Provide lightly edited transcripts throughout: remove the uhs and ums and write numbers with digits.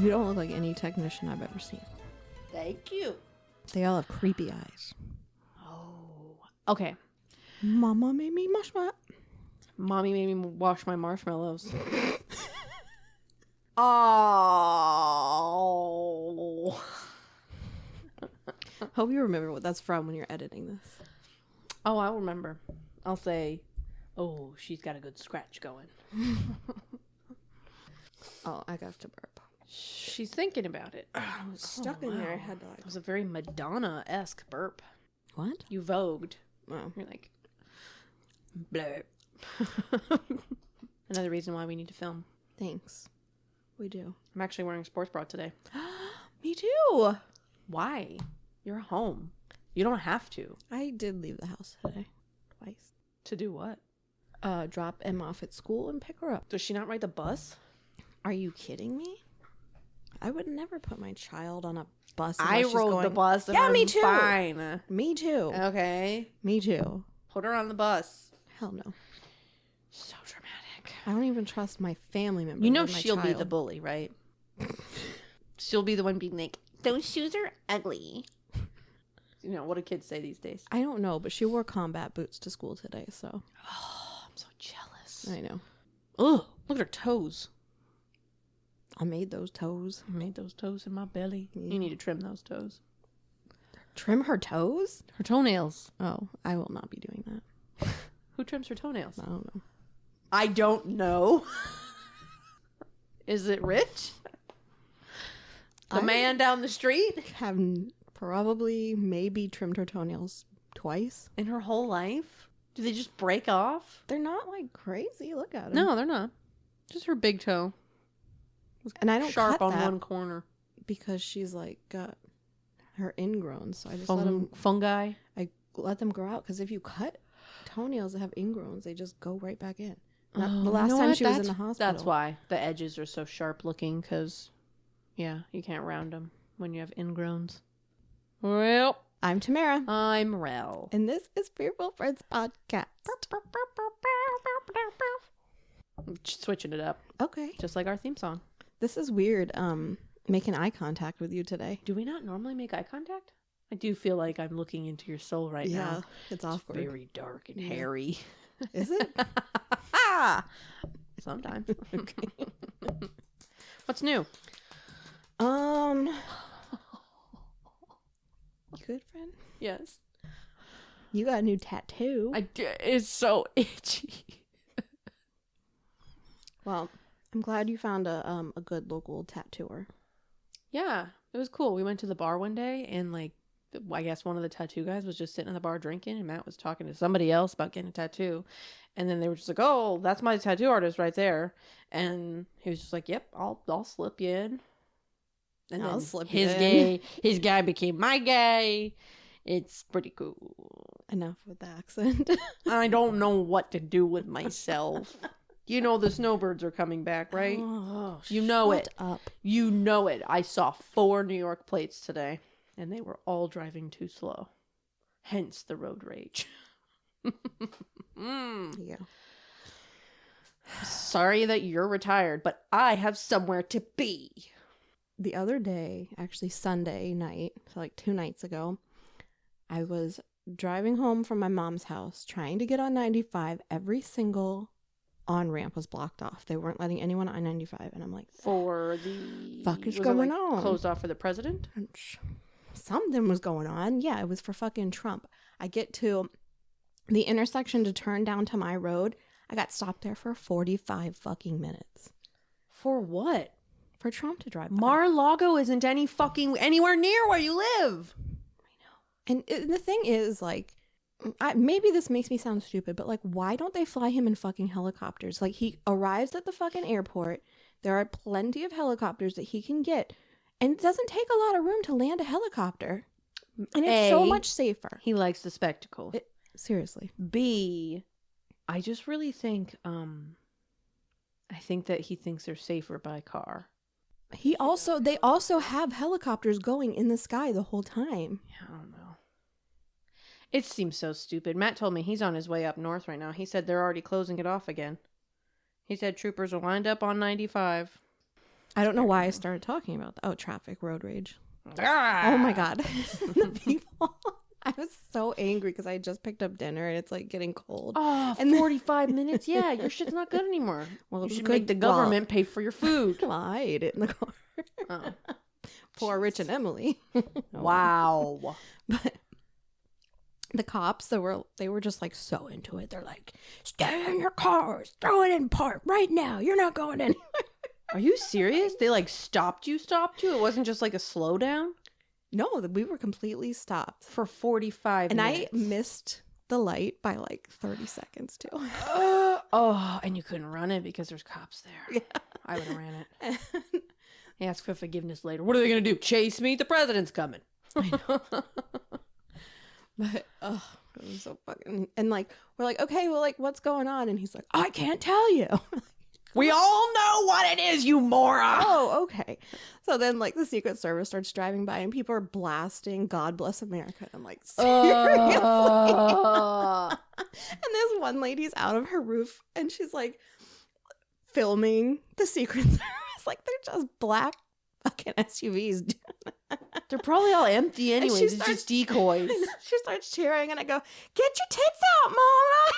You don't look like any technician I've ever seen. Thank you. They all have creepy eyes. Oh. Okay. Mama made me marshmallow. Mommy made me wash my marshmallows. Oh. Hope you remember what that's from when you're editing this. Oh, I'll remember. I'll say, oh, she's got a good scratch going. Oh, I got to burp. She's thinking about it. I was stuck in there. I had to It was a very Madonna-esque burp. What? You vogued. Oh. You're like, bleh. Another reason why we need to film. Thanks. We do. I'm actually wearing a sports bra today. Me too. Why? You're home. You don't have to. I did leave the house today. Twice. To do what? Drop Emma off at school and pick her up. Does she not ride the bus? Are you kidding me? I would never put my child on a bus. I rode the bus. And yeah, I'm me too. Fine. Me too. Okay. Me too. Put her on the bus. Hell no. So dramatic. I don't even trust my family members. You know with my she'll be child. the bully, right? She'll be the one being like, those shoes are ugly. You know, what do kids say these days? I don't know, but she wore combat boots to school today, so. Oh, I'm so jealous. I know. Ugh, look at her toes. I made those toes. I made those toes in my belly. Yeah. You need to trim those toes. Trim her toes? Her toenails. Oh, I will not be doing that. Who trims her toenails? I don't know. I don't know. Is it Rich? The man down the street? Have probably maybe trimmed her toenails twice. In her whole life? Do they just break off? They're not like crazy. Look at them. No, they're not. Just her big toe. And I don't Sharp cut on that one corner. because she's like got her ingrown. So I just let them. Fungi. I let them grow out because if you cut toenails that have ingrowns, they just go right back in. The last time she was in the hospital. That's why the edges are so sharp looking, because, yeah, you can't round them when you have ingrowns. Well, I'm Tamara. I'm Rel. And this is Fearful Friends Podcast. Switching it up, Okay. just like our theme song. This is weird, making eye contact with you today. Do we not normally make eye contact? I do feel like I'm looking into your soul right now. It's awkward. It's very dark and hairy. Is it? Sometimes. Okay. What's new? Good friend. Yes. You got a new tattoo. It's so itchy. Well, I'm glad you found a good local tattooer. Yeah, it was cool. We went to the bar one day, and like, I guess one of the tattoo guys was just sitting in the bar drinking, and Matt was talking to somebody else about getting a tattoo. And then they were just like, "Oh, that's my tattoo artist right there." And he was just like, "Yep, I'll slip you in." And I'll then slip his guy became my guy. It's pretty cool. Enough with the accent. I don't know what to do with myself. You know the snowbirds are coming back, right? Oh, you know shut it. Up. You know it. I saw 4 New York plates today, and they were all driving too slow. Hence the road rage. Yeah. Sorry that you're retired, but I have somewhere to be. The other day, actually Sunday night, so like 2 nights ago, I was driving home from my mom's house, trying to get on 95. Every single on-ramp was blocked off. They weren't letting anyone on 95. And I'm like, For the... fuck is was going it like on? Closed off for the president? Something was going on. Yeah, it was for fucking Trump. I get to the intersection to turn down to my road. I got stopped there for 45 fucking minutes. For what? For Trump to drive by. Mar-a-Lago isn't anywhere near where you live. I know. And the thing is, like, maybe this makes me sound stupid, but like, why don't they fly him in fucking helicopters? Like, he arrives at the fucking airport. There are plenty of helicopters that he can get. And it doesn't take a lot of room to land a helicopter. And it's so much safer. He likes the spectacle. Seriously. B, I just really think, I think that he thinks they're safer by car. They also have helicopters going in the sky the whole time. Yeah, I don't know. It seems so stupid. Matt told me he's on his way up north right now. He said they're already closing it off again. He said troopers are lined up on 95. I don't know why I started talking about that. Oh, traffic, road rage. Ah! Oh my God. The people. I was so angry because I just picked up dinner and it's like getting cold. Oh, And then- 45 minutes. Yeah, your shit's not good anymore. Well, it You was should good- make the government pay for your food. Well, I ate it in the car. Oh. Poor Rich and Emily. Wow. But the cops, they were just like so into it. They're like, stay in your cars, throw it in park right now. You're not going anywhere. Are you serious? They like stopped you? It wasn't just like a slowdown? No, we were completely stopped. For 45 And minutes. I missed the light by like 30 seconds too. Oh, and you couldn't run it because there's cops there. Yeah. I would have ran it. Ask for forgiveness later. What are they going to do? Chase me? The president's coming. I know. But, it was so fucking... And like, we're like, okay, well, like, what's going on? And he's like, I can't tell you. We all know what it is, you moron. Oh, okay. So then, like, the Secret Service starts driving by and people are blasting God Bless America. And I'm like, seriously? And this one lady's out of her roof and she's like filming the Secret Service. Like, they're just black fucking SUVs. They're probably all empty anyway. she It's starts- just decoys. She starts cheering and I go, get your tits out, Mama.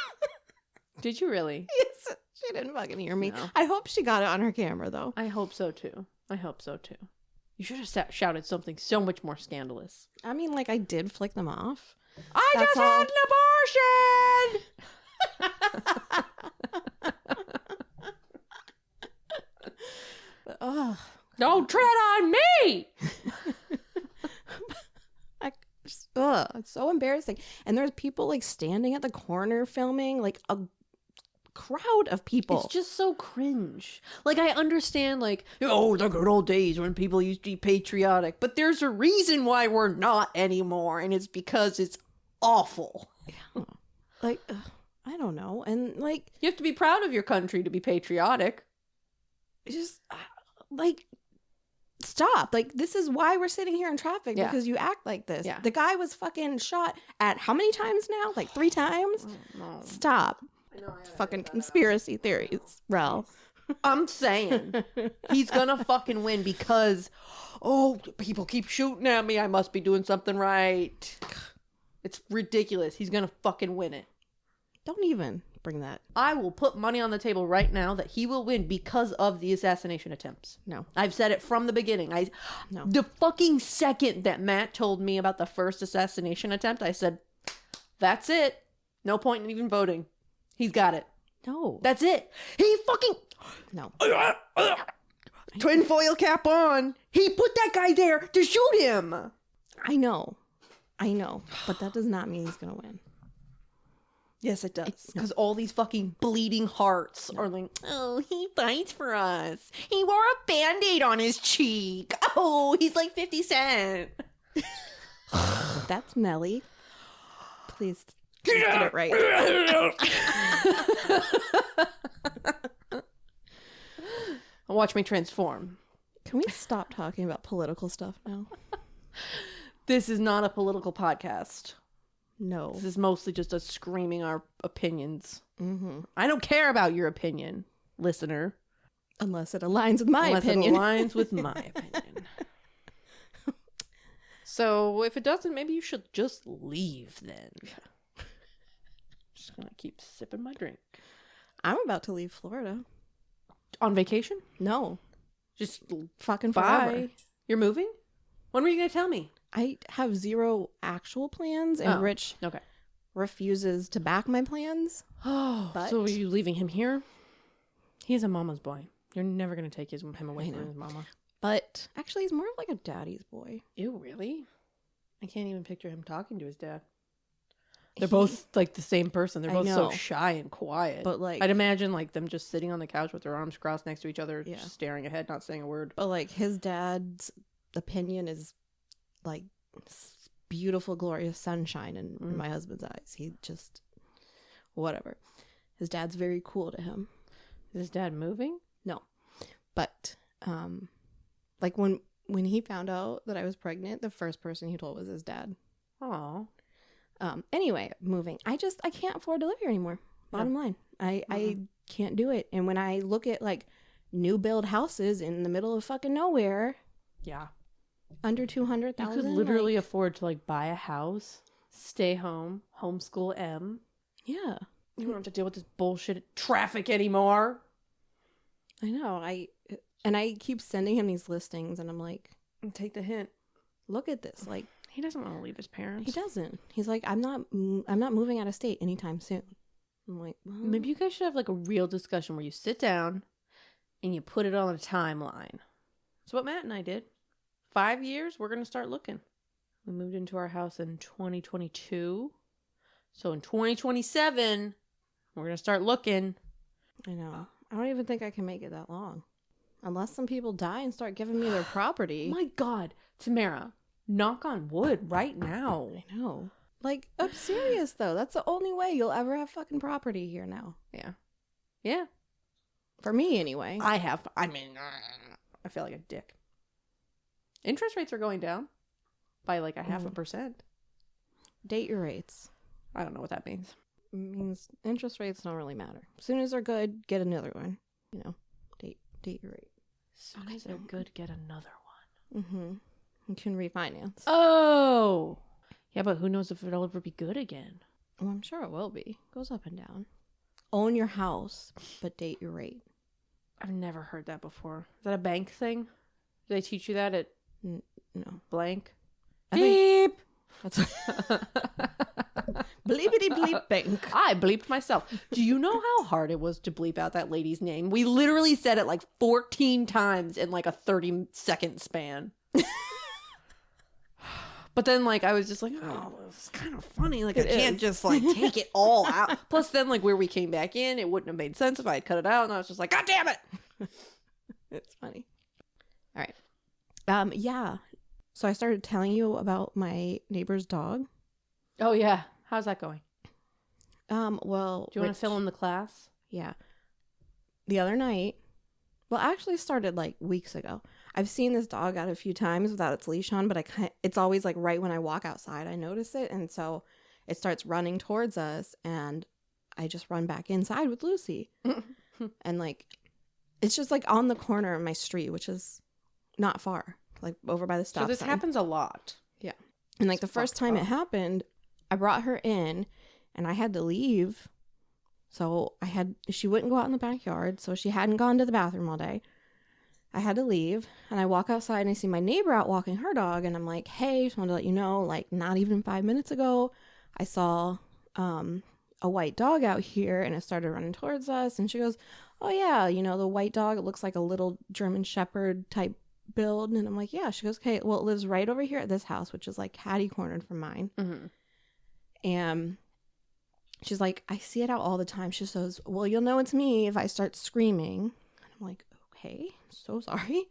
Did you really? Yes, she didn't fucking hear me. No. I hope she got it on her camera, though. I hope so too. You should have shouted something so much more scandalous. I mean, like, I did flick them off. I That's just all. had an abortion! But, ugh. Don't tread on me! It's so embarrassing. And there's people, like, standing at the corner filming, like, a crowd of people. It's just so cringe. Like, I understand, like, oh, the good old days when people used to be patriotic, but there's a reason why we're not anymore, and it's because it's awful. Yeah. Like, I don't know. And, like, You have to be proud of your country to be patriotic. just, like, stop. Like, this is why we're sitting here in traffic, Yeah. because you act like this. Yeah. The guy was fucking shot at how many times now? Like, 3 times? No. Stop. Fucking conspiracy theories, Rel. I'm saying he's gonna fucking win because, oh, people keep shooting at me. I must be doing something right. It's ridiculous. He's gonna fucking win it. Don't even bring that. I will put money on the table right now that he will win because of the assassination attempts. No. I've said it from the beginning. No. The fucking second that Matt told me about the first assassination attempt, I said, that's it. No point in even voting. He's got it. No. That's it. He fucking... No. Twin foil cap on. He put that guy there to shoot him. I know. But that does not mean he's going to win. Yes, it does. Because all these fucking bleeding hearts are like, oh, he fights for us. He wore a Band-Aid on his cheek. Oh, he's like 50 Cent. That's Melly. Please get it right. Watch me transform. Can we stop talking about political stuff now? This is not a political podcast. No. This is mostly just us screaming our opinions. Mm-hmm. I don't care about your opinion, listener. Unless it aligns with my Unless opinion. it aligns with my opinion. So if it doesn't, maybe you should just leave then. Just gonna keep sipping my drink. I'm about to leave Florida. On vacation? No. Just Fucking bye. forever. You're moving? When were you gonna tell me? I have 0 actual plans, and Oh, Rich okay. refuses to back my plans. Oh, But- so are you leaving him here? He's a mama's boy. You're never gonna take him away I from know. his mama. But actually, he's more of like a daddy's boy. Ew, really? I can't even picture him talking to his dad. They're He- both like the same person. They're I both so know. shy and quiet. But like, I'd imagine like them just sitting on the couch with their arms crossed next to each other, Yeah. just staring ahead, not saying a word. but like his dad's opinion is like beautiful, glorious sunshine in Mm. my husband's eyes. He just whatever. His dad's very cool to him. Is his dad moving? But like when he found out that I was pregnant, the first person he told was his dad. Oh, Anyway, moving. I can't afford to live here anymore. Bottom line. I can't do it. And when I look at like new build houses in the middle of fucking nowhere. Yeah. Under 200,000. You could literally afford to like buy a house, stay home, homeschool M. Yeah. You don't have to deal with this bullshit traffic anymore. I know. I keep sending him these listings, and I'm like, take the hint. Look at this. Like, he doesn't want to leave his parents. He doesn't. He's like, I'm not moving out of state anytime soon. I'm like, well, maybe you guys should have like a real discussion where you sit down and you put it on a timeline. That's what Matt and I did. 5 years, we're going to start looking. We moved into our house in 2022. So in 2027, we're going to start looking. I know. I don't even think I can make it that long. Unless some people die and start giving me their property. My God. Tamara, knock on wood right now. I know. Like, I'm serious, though. That's the only way you'll ever have fucking property here now. Yeah. Yeah. For me, anyway. I feel like a dick. Interest rates are going down by like 0.5%. Date your rates. I don't know what that means. It means interest rates don't really matter. As soon as they're good, get another one. You know, date your rate. As soon as they're good, get another one. Mm-hmm. You can refinance. Oh! Yeah, but who knows if it'll ever be good again? Well, I'm sure it will be. It goes up and down. Own your house, but date your rate. I've never heard that before. Is that a bank thing? Did they teach you that at no blank? Beep! That's bleepity bleep bank. I bleeped myself. Do you know how hard it was to bleep out that lady's name? We literally said it like 14 times in like a 30-second span. But then, like, I was just like, oh, it's kind of funny. Like, I can't just, like, take it all out. Plus, then, like, where we came back in, it wouldn't have made sense if I had cut it out. And I was just like, God damn it. It's funny. All right. Yeah. So I started telling you about my neighbor's dog. Oh, yeah. How's that going? Well. Do you want to fill in the class? Yeah. The other night, well, actually started, like, weeks ago. I've seen this dog out a few times without its leash on, but it's always like right when I walk outside, I notice it. And so it starts running towards us and I just run back inside with Lucy. And like, it's just like on the corner of my street, which is not far, like over by the stop sign. So this happens a lot. Yeah. And like the first time it happened, I brought her in and I had to leave. So she wouldn't go out in the backyard. So she hadn't gone to the bathroom all day. I had to leave and I walk outside and I see my neighbor out walking her dog and I'm like, hey, just wanted to let you know, like not even 5 minutes ago, I saw a white dog out here and it started running towards us. And she goes, oh yeah, you know, the white dog, it looks like a little German Shepherd type build. And I'm like, yeah. She goes, okay, well, it lives right over here at this house, which is like catty cornered from mine. Mm-hmm. And she's like, I see it out all the time. She says, well, you'll know it's me if I start screaming. And I'm like, okay, so sorry.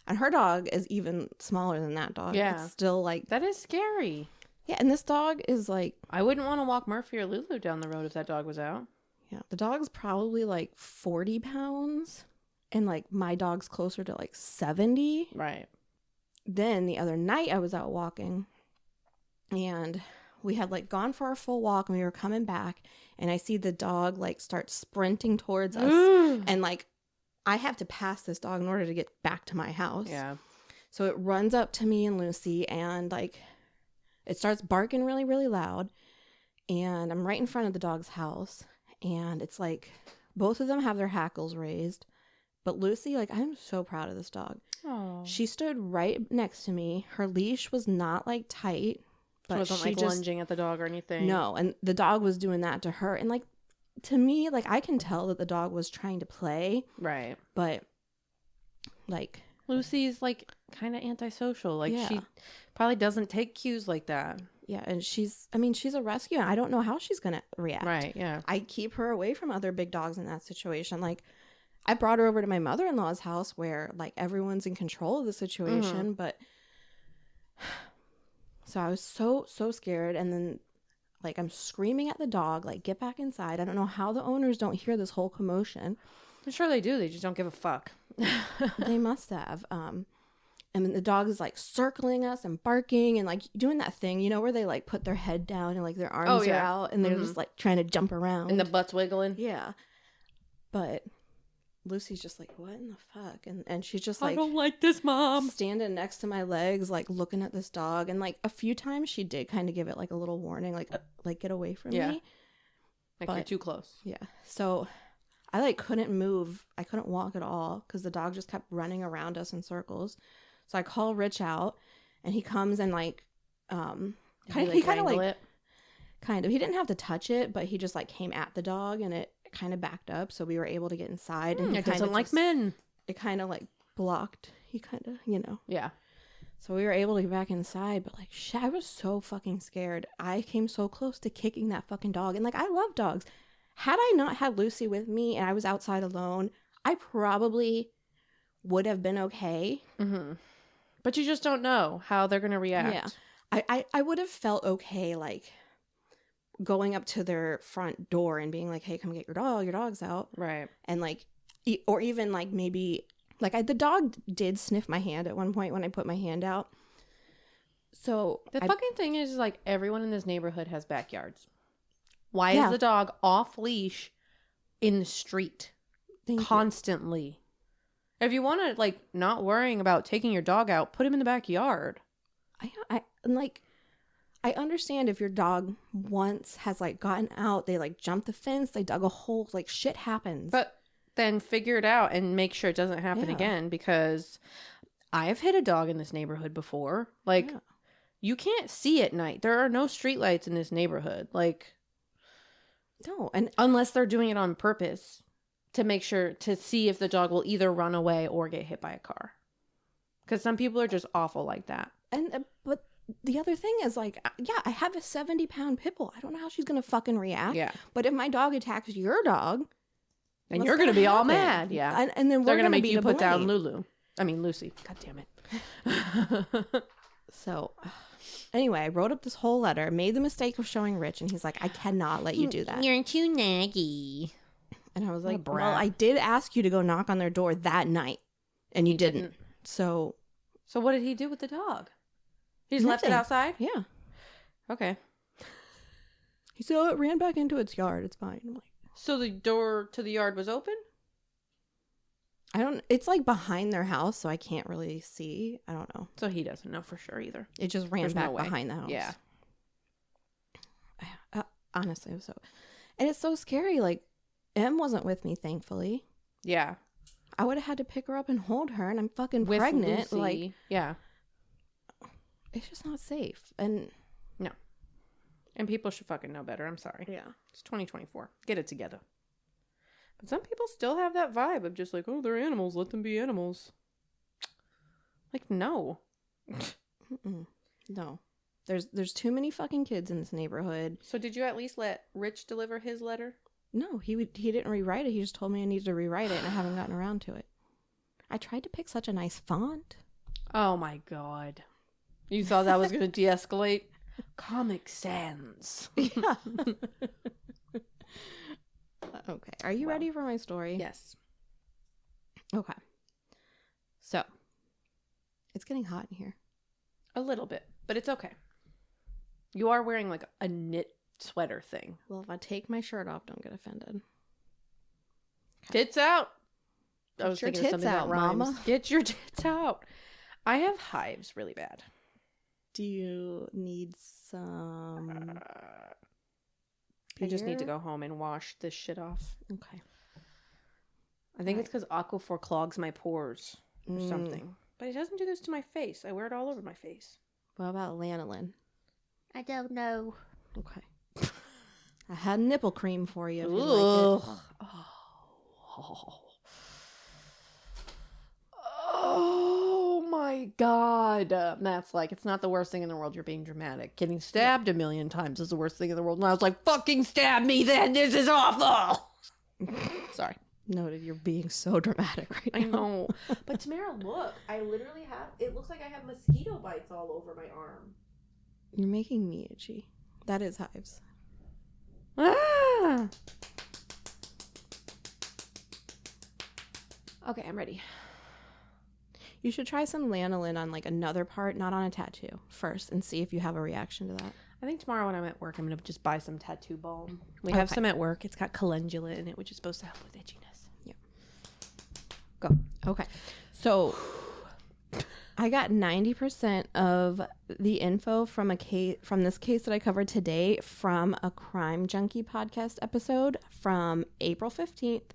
And her dog is even smaller than that dog. Yeah. It's still like... That is scary. Yeah, and this dog is like... I wouldn't want to walk Murphy or Lulu down the road if that dog was out. Yeah, the dog's probably like 40 pounds. And like my dog's closer to like 70. Right. Then the other night I was out walking. And we had like gone for our full walk and we were coming back. And I see the dog like start sprinting towards us. And like... I have to pass this dog in order to get back to my house. Yeah. So it runs up to me and Lucy and like it starts barking really, really loud. And I'm right in front of the dog's house. And it's like both of them have their hackles raised. But Lucy, like, I'm so proud of this dog. Aww. She stood right next to me. Her leash was not like tight. But she wasn't like lunging at the dog or anything. No. And the dog was doing that to her. And like, to me, like, I can tell that the dog was trying to play. Right. But, like... Lucy's, like, kind of antisocial. Like, yeah. She probably doesn't take cues like that. Yeah, and she's a rescue, and I don't know how she's going to react. Right, yeah. I keep her away from other big dogs in that situation. Like, I brought her over to my mother-in-law's house where, like, everyone's in control of the situation, but... So I was so scared, and then... Like, I'm screaming at the dog, like, get back inside. I don't know how the owners don't hear this whole commotion. I'm sure they do. They just don't give a fuck. They must have. And the dog is, like, circling us and barking and, like, doing that thing, you know, where they, like, put their head down and, like, their arms are out and they're just, like, trying to jump around. And the butt's wiggling. Yeah. But Lucy's just like, what in the fuck? And she's just I like, don't like this, Mom. standing next to my legs, like looking at this dog. And like a few times she did kind of give it like a little warning, like get away from me. Like, But you're too close. yeah. So I like couldn't move. I couldn't walk at all because the dog just kept running around us in circles. So I call Rich out and he comes and like, he kind of like, he didn't have to touch it, but he just like came at the dog and it kind of backed up. So we were able to get inside. And it doesn't like men. It kind of like blocked. He kind of, Yeah. So we were able to get back inside, but like, shit, I was so fucking scared. I came so close to kicking that fucking dog. And like, I love dogs. Had I not had Lucy with me and I was outside alone, I probably would have been okay. Mm-hmm. But you just don't know how they're going to react. Yeah. I would have felt okay, like, going up to their front door and being like, hey, come get your dog. Your dog's out. Right. And like, or even like maybe, like, the dog did sniff my hand at one point when I put my hand out. So the fucking thing is, like, everyone in this neighborhood has backyards. Why is the dog off leash in the street constantly? If you want to, like, not worrying about taking your dog out, put him in the backyard. I understand if your dog once has like gotten out, they like jumped the fence, they dug a hole, like shit happens. But then figure it out and make sure it doesn't happen again, because I've hit a dog in this neighborhood before. Like, you can't see at night. There are no streetlights in this neighborhood. Like, no, and unless they're doing it on purpose to make sure to see if the dog will either run away or get hit by a car. Because some people are just awful like that. And but the other thing is, like, I have a 70-pound pit bull. I don't know how she's gonna fucking react. Yeah. But if my dog attacks your dog, and you're gonna be all mad. Yeah. And then they're we're gonna make be you put blame. down Lucy. God damn it. So anyway, I wrote up this whole letter, made the mistake of showing Rich, and he's like, I cannot let you do that. You're too naggy. And I was like, well, I did ask you to go knock on their door that night, and you didn't. So what did he do with the dog? He just left it outside? Yeah. Okay. He said, it ran back into its yard. It's fine. I'm like, so the door to the yard was open? It's like behind their house, so I can't really see. I don't know. So he doesn't know for sure either. It just ran back behind the house. Yeah. Honestly, and it's so scary. Like, Em wasn't with me, thankfully. Yeah. I would have had to pick her up and hold her, and I'm fucking with pregnant. Lucy. Like, yeah. It's just not safe. And no. And people should fucking know better. I'm sorry. Yeah. It's 2024. Get it together. But some people still have that vibe of just like, oh, they're animals. Let them be animals. Like, no. No. There's too many fucking kids in this neighborhood. So did you at least let Rich deliver his letter? No, he didn't rewrite it. He just told me I needed to rewrite it, and I haven't gotten around to it. I tried to pick such a nice font. Oh my God. You thought that was going to de-escalate? Comic Sans. Yeah. Okay. Are you ready for my story? Yes. Okay. So, it's getting hot in here. A little bit, but it's okay. You are wearing like a knit sweater thing. Well, if I take my shirt off, don't get offended. Tits out. I was Get your thinking of tits something out, that rhymes. mama. Get your tits out. I have hives really bad. Do you need some... I just need to go home and wash this shit off. Okay. I think it's because Aquaphor clogs my pores or something. But it doesn't do this to my face. I wear it all over my face. What about lanolin? I don't know. Okay. I had nipple cream for you. If you Ugh. like it. Oh my God. That's like, it's not the worst thing in the world. You're being dramatic. Getting stabbed a million times is the worst thing in the world. And I was like, fucking stab me then. This is awful. Sorry. Noted, you're being so dramatic right now. I know. But Tamara, look. I literally have, it looks like I have mosquito bites all over my arm. You're making me itchy. That is hives. Ah. Okay, I'm ready. You should try some lanolin on like another part, not on a tattoo, first, and see if you have a reaction to that. I think tomorrow when I'm at work, I'm going to just buy some tattoo balm. We have some at work. It's got calendula in it, which is supposed to help with itchiness. Yeah. Go. Okay. So I got 90% of the info from this case that I covered today from a Crime Junkie podcast episode from April 15th,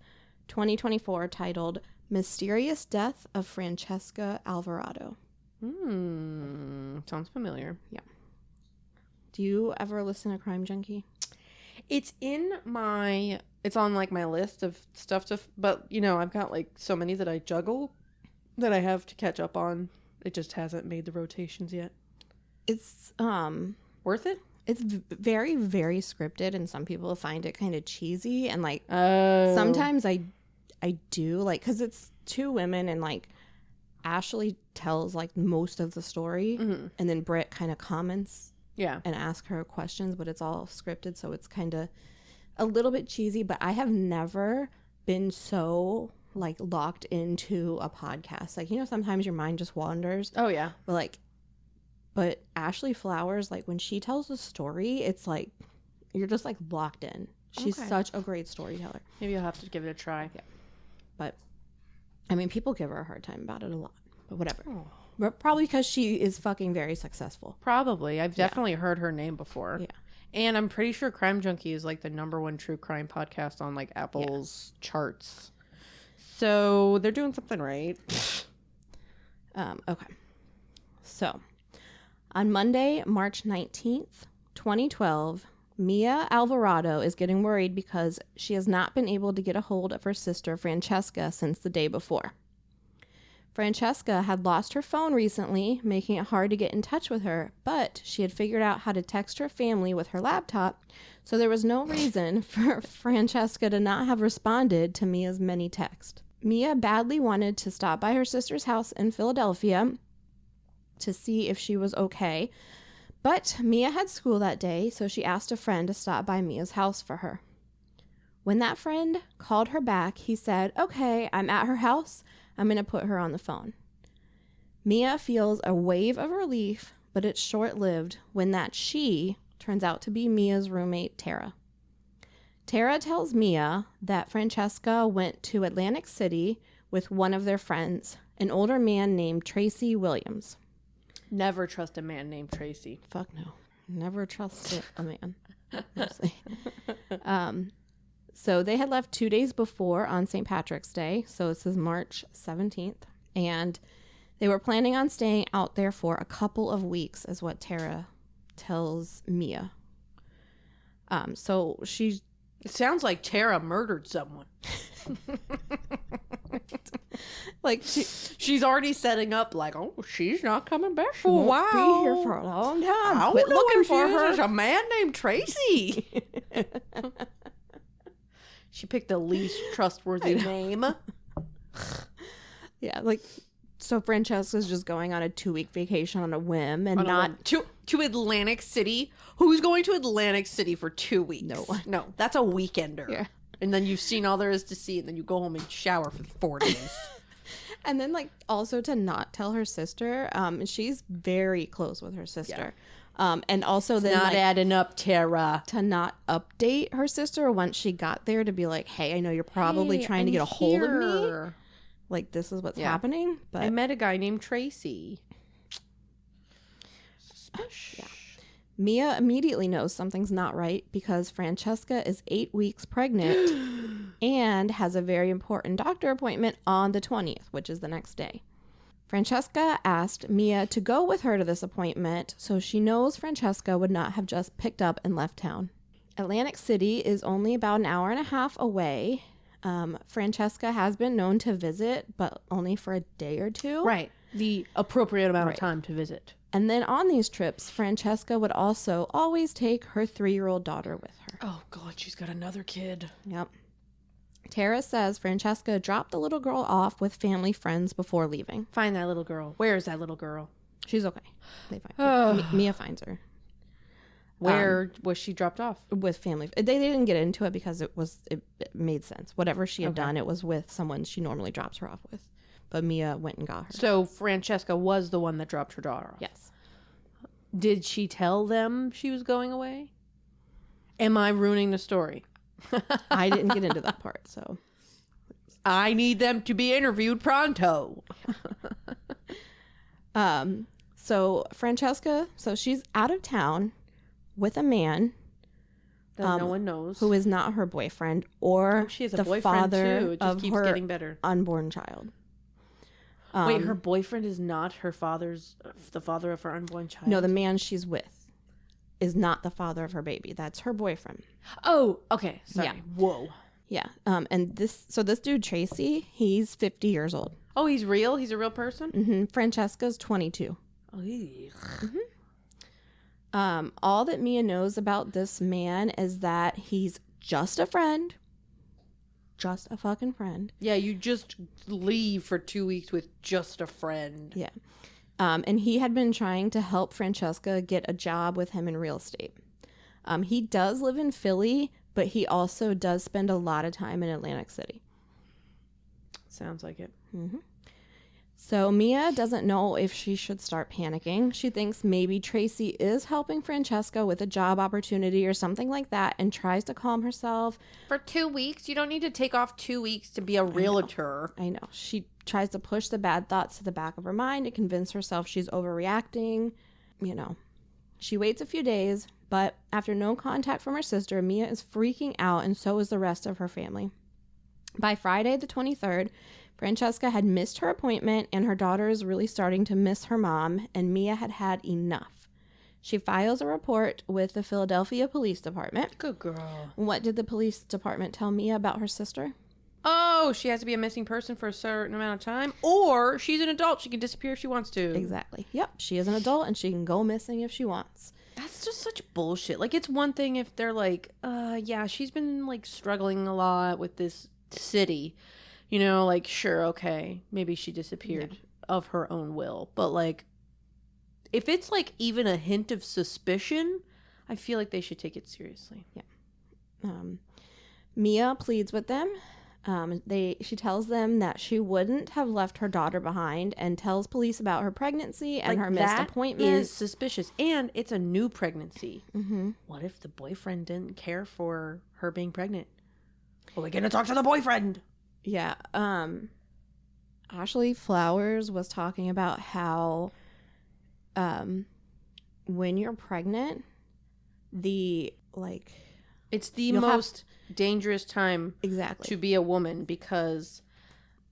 2024, titled Mysterious Death of Franchesca Alvarado. Sounds familiar. Yeah. Do you ever listen to Crime Junkie? It's on like my list of stuff but you know, I've got like so many that I juggle that I have to catch up on. It just hasn't made the rotations yet. It's worth it. It's very, very scripted, and some people find it kind of cheesy. And like Oh. sometimes I do, like, because it's two women, and like Ashley tells like most of the story, Mm-hmm. and then Britt kind of comments, Yeah, and asks her questions, but it's all scripted, so it's kind of a little bit cheesy. But I have never been so like locked into a podcast. Like, you know, sometimes your mind just wanders. Oh yeah. But Ashley Flowers, like when she tells a story, it's like you're just like locked in. She's Okay. such a great storyteller. Maybe I'll have to give it a try. Yeah. But I mean, people give her a hard time about it a lot. But whatever. Oh. But probably because she is fucking very successful. Probably. I've definitely heard her name before. Yeah. And I'm pretty sure Crime Junkie is like the #1 true crime podcast on like Apple's charts. So they're doing something right. Okay. So on Monday, March 19th, 2012, Mia Alvarado is getting worried because she has not been able to get a hold of her sister Franchesca since the day before. Franchesca had lost her phone recently, making it hard to get in touch with her, but she had figured out how to text her family with her laptop, so there was no reason for Franchesca to not have responded to Mia's many texts. Mia badly wanted to stop by her sister's house in Philadelphia to see if she was okay, but Mia had school that day, so she asked a friend to stop by Mia's house for her. When that friend called her back, he said, "Okay, I'm at her house. I'm going to put her on the phone." Mia feels a wave of relief, but it's short-lived when that she turns out to be Mia's roommate, Tara. Tara tells Mia that Franchesca went to Atlantic City with one of their friends, an older man named Tracy Williams. Never trust a man named Tracy. Fuck no. Never trust a man. So they had left 2 days before on St. Patrick's Day. So this is March 17th. And they were planning on staying out there for a couple of weeks, is what Tara tells Mia. So she... It sounds like Tara murdered someone. like she's already setting up like, oh, she's not coming back for a won't while. be here for a long time. I Quit don't know looking if for she her. is. There's a man named Tracy. She picked the least trustworthy name. Yeah, like, so Francesca's just going on a 2-week vacation on a whim and not... To Atlantic City? Who's going to Atlantic City for 2 weeks? No one. No, that's a weekender. Yeah. And then you've seen all there is to see, and then you go home and shower for 4 days. And then, like, also to not tell her sister. She's very close with her sister. And also then, Not like, adding up, Tara. to not update her sister once she got there, to be like, hey, I know you're probably trying to get a hold of me. Like, this is what's happening. But I met a guy named Tracy. yeah. Mia immediately knows something's not right because Franchesca is 8 weeks pregnant and has a very important doctor appointment on the 20th, which is the next day. Franchesca asked Mia to go with her to this appointment, so she knows Franchesca would not have just picked up and left town. Atlantic City is only about an hour and a half away. Francesca has been known to visit, but only for a day or two. Right. The appropriate amount of time to visit. And then on these trips, Francesca would also always take her 3-year-old daughter with her. Oh, God, she's got another kid. Yep. Tara says Francesca dropped the little girl off with family friends before leaving. Find that little girl. Where is that little girl? She's okay. They find her. Mia finds her. Where was she dropped off? With family. They didn't get into it because it made sense. Whatever she had done, it was with someone she normally drops her off with. But Mia went and got her. So Francesca was the one that dropped her daughter off. Yes. Did she tell them she was going away? Am I ruining the story? I didn't get into that part, so. I need them to be interviewed pronto. So Franchesca, she's out of town with a man that no one knows, who is not her boyfriend or she has a the boyfriend father too. It just of keeps her getting better. Unborn child. Wait, her boyfriend is not the father of her unborn child? No, the man she's with is not the father of her baby. That's her boyfriend. Oh, okay. Sorry. Yeah. Whoa. Yeah. And this dude, Tracy, he's 50 years old. Oh, he's real? He's a real person? Mm-hmm. Francesca's 22. Oh, All that Mia knows about this man is that he's just a friend. Just a fucking friend. Yeah, you just leave for 2 weeks with just a friend. Yeah. And he had been trying to help Franchesca get a job with him in real estate. He does live in Philly, but he also does spend a lot of time in Atlantic City. Sounds like it. Mm-hmm. So Mia doesn't know if she should start panicking. She thinks maybe Tracy is helping Franchesca with a job opportunity or something like that, and tries to calm herself. For 2 weeks? You don't need to take off 2 weeks to be a realtor. I know. She tries to push the bad thoughts to the back of her mind to convince herself she's overreacting. You know, she waits a few days, but after no contact from her sister, Mia is freaking out, and so is the rest of her family. By Friday the 23rd, Franchesca had missed her appointment, and her daughter is really starting to miss her mom, and Mia had had enough. She files a report with the Philadelphia Police Department. Good girl. What did the police department tell Mia about her sister? Oh, she has to be a missing person for a certain amount of time, or she's an adult. She can disappear if she wants to. Exactly. Yep. She is an adult, and she can go missing if she wants. That's just such bullshit. Like, it's one thing if they're like, yeah, she's been, like, struggling a lot with this city. You know, like, sure, okay, maybe she disappeared of her own will. But, like, if it's, like, even a hint of suspicion, I feel like they should take it seriously. Yeah. Mia pleads with them. She tells them that she wouldn't have left her daughter behind, and tells police about her pregnancy and her missed appointment. That is suspicious. And it's a new pregnancy. Mm-hmm. What if the boyfriend didn't care for her being pregnant? Well, we're going to talk to the boyfriend. Yeah. Ashley Flowers was talking about how when you're pregnant, it's the most dangerous time exactly to be a woman because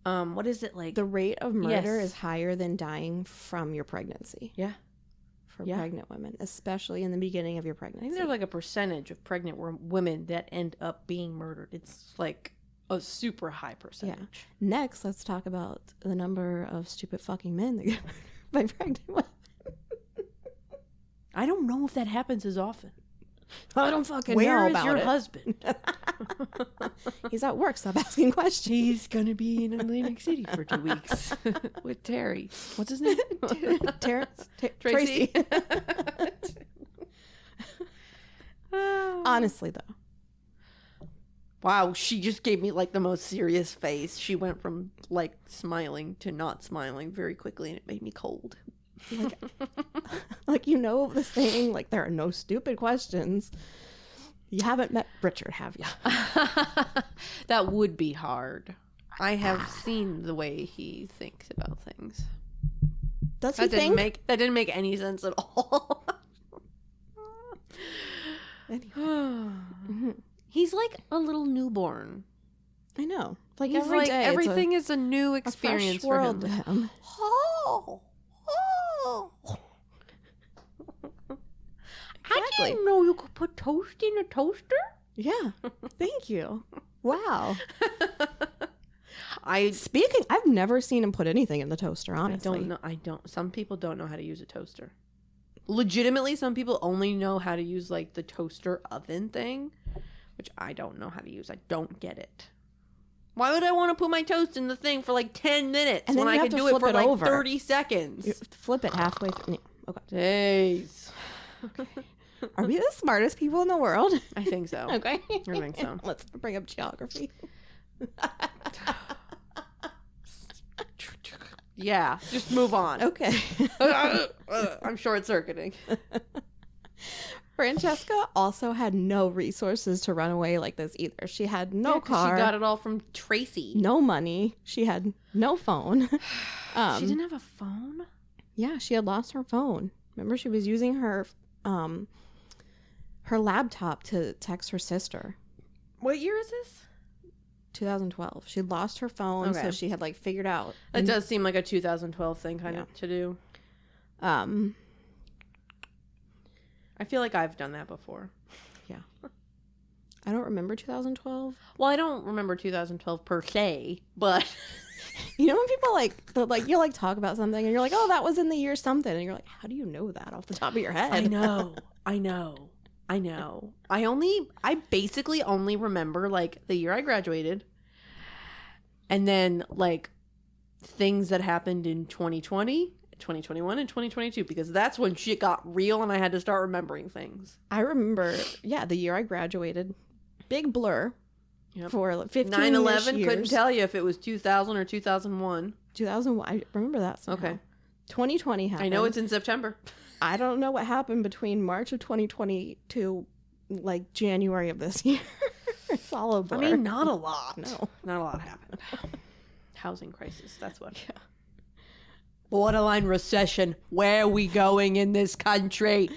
what is it like? The rate of murder is higher than dying from your pregnancy. Yeah. For pregnant women, especially in the beginning of your pregnancy. I think there's like a percentage of pregnant women that end up being murdered. It's like a super high percentage. Yeah. Next, let's talk about the number of stupid fucking men that get murdered by pregnant women. I don't know if that happens as often. I don't fucking know about it. Where is your husband? He's at work. Stop asking questions. He's going to be in Atlantic City for 2 weeks with Terry. What's his name? Tracy. Honestly, though. Wow, she just gave me like the most serious face. She went from like smiling to not smiling very quickly, and it made me cold. Like, you know the saying, like, there are no stupid questions. You haven't met Richard, have you? That would be hard. I have seen the way he thinks about things. Does he think? That didn't make any sense at all. He's like a little newborn. I know. Like, he's every like day, everything is a new experience for him. To him. Oh. Exactly. I didn't know you could put toast in a toaster. Yeah. Thank you. Wow. I've never seen him put anything in the toaster, honestly. I don't. Some people don't know how to use a toaster. Legitimately, some people only know how to use like the toaster oven thing, which I don't know how to use. I don't get it. Why would I want to put my toast in the thing for like 10 minutes and then when I could do it for like over. 30 seconds? You have to flip it halfway through. Okay. Days. Are we the smartest people in the world? I think so. Okay. I think so. Let's bring up geography. Yeah, just move on. Okay. I'm short circuiting. Franchesca also had no resources to run away like this either. She had no car. She got it all from Tracy. No money. She had no phone. She didn't have a phone? Yeah, she had lost her phone. Remember, she was using her laptop to text her sister. What year is this? 2012. She lost her phone, so she had like figured out. It does seem like a 2012 thing kind of to do. I feel like I've done that before. Yeah. I don't remember 2012. Well, I don't remember 2012 per se, but you know when people you like talk about something and you're like, oh, that was in the year something, and you're like, how do you know that off the top of your head? I know. I basically only remember like the year I graduated, and then like things that happened in 2020. 2021 and 2022, because that's when shit got real and I had to start remembering things. I remember, the year I graduated. Big blur. Yep. For 15 9/11, years. couldn't tell you if it was 2000 or 2001. 2001. I remember that somehow. Okay. 2020 happened. I know it's in September. I don't know what happened between March of 2020 to like January of this year. It's all a blur. I mean, not a lot. No. Not a lot happened. Housing crisis, that's what. Yeah. Borderline recession. Where are we going in this country?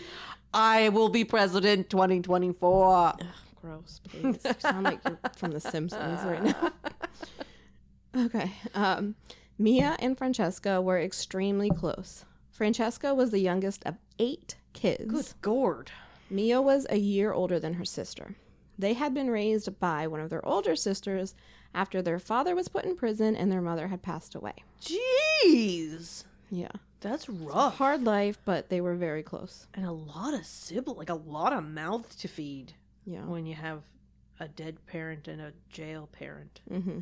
I will be president 2024. Ugh, gross, please. You sound like you're from The Simpsons right now. Okay. Mia and Franchesca were extremely close. Franchesca was the youngest of 8 kids. Good gourd. Mia was a year older than her sister. They had been raised by one of their older sisters after their father was put in prison and their mother had passed away. Jeez. Yeah. That's rough. Hard life, but they were very close. And a lot of a lot of mouths to feed. Yeah. When you have a dead parent and a jail parent. Mm-hmm.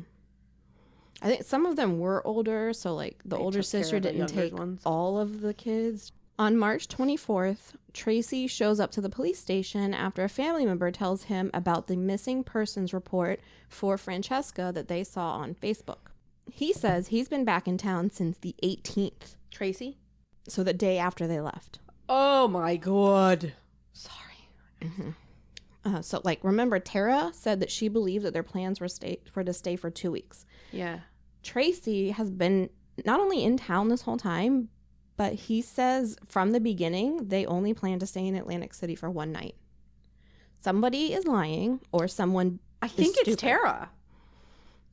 I think some of them were older, so like the older sister didn't take all of the kids. On March 24th, Tracy shows up to the police station after a family member tells him about the missing persons report for Franchesca that they saw on Facebook. He says he's been back in town since the 18th. Tracy? So the day after they left. Oh my God. Sorry. Mm-hmm. So like, remember Tara said that she believed that their plans were to stay for 2 weeks. Yeah. Tracy has been not only in town this whole time, but he says from the beginning, they only plan to stay in Atlantic City for 1 night. Somebody is lying or someone I think it's Tara.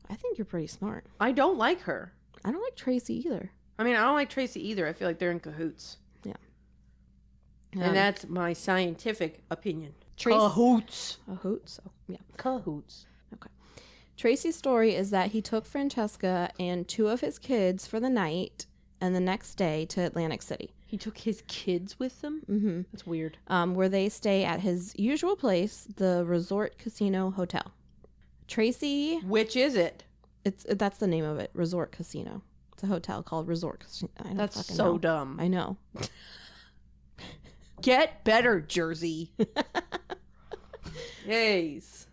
I think you're pretty smart. I don't like her. I don't like Tracy either. I mean, I don't like Tracy either. I feel like they're in cahoots. Yeah. And that's my scientific opinion. Cahoots. Cahoots. Oh, yeah. Cahoots. Okay. Tracy's story is that he took Franchesca and 2 of his kids for the night and the next day to Atlantic City. He took his kids with them? Mm-hmm. That's weird. Where they stay at his usual place, the Resort Casino Hotel. Tracy... Which is it? That's the name of it, Resort Casino. It's a hotel called Resort Casino. That's so dumb. I know. Get better, Jersey. Yes.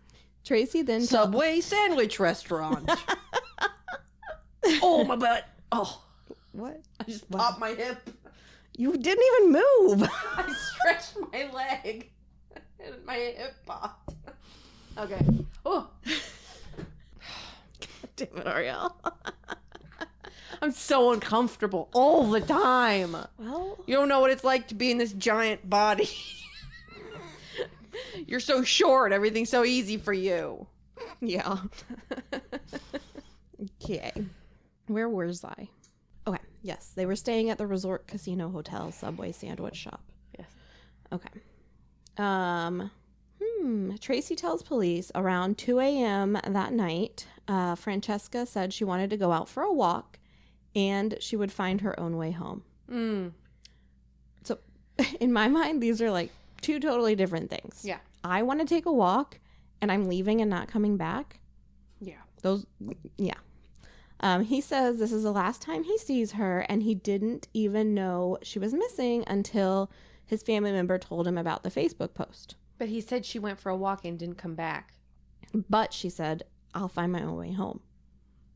Tracy then... Subway sandwich restaurant. Oh, my butt. Oh. What? I just popped my hip. You didn't even move. I stretched my leg. And my hip popped. Okay. Oh. God damn it, Ariel. I'm so uncomfortable all the time. Well, you don't know what it's like to be in this giant body. You're so short. Everything's so easy for you. Yeah. Okay. Where was I? Okay. Yes. They were staying at the Resort Casino Hotel Subway sandwich shop. Yes. Okay. Tracy tells police around 2 a.m. that night, Franchesca said she wanted to go out for a walk and she would find her own way home. So in my mind, these are like 2 totally different things. Yeah. I want to take a walk and I'm leaving and not coming back. Yeah. He says this is the last time he sees her and he didn't even know she was missing until his family member told him about the Facebook post. But he said she went for a walk and didn't come back. But she said, I'll find my own way home.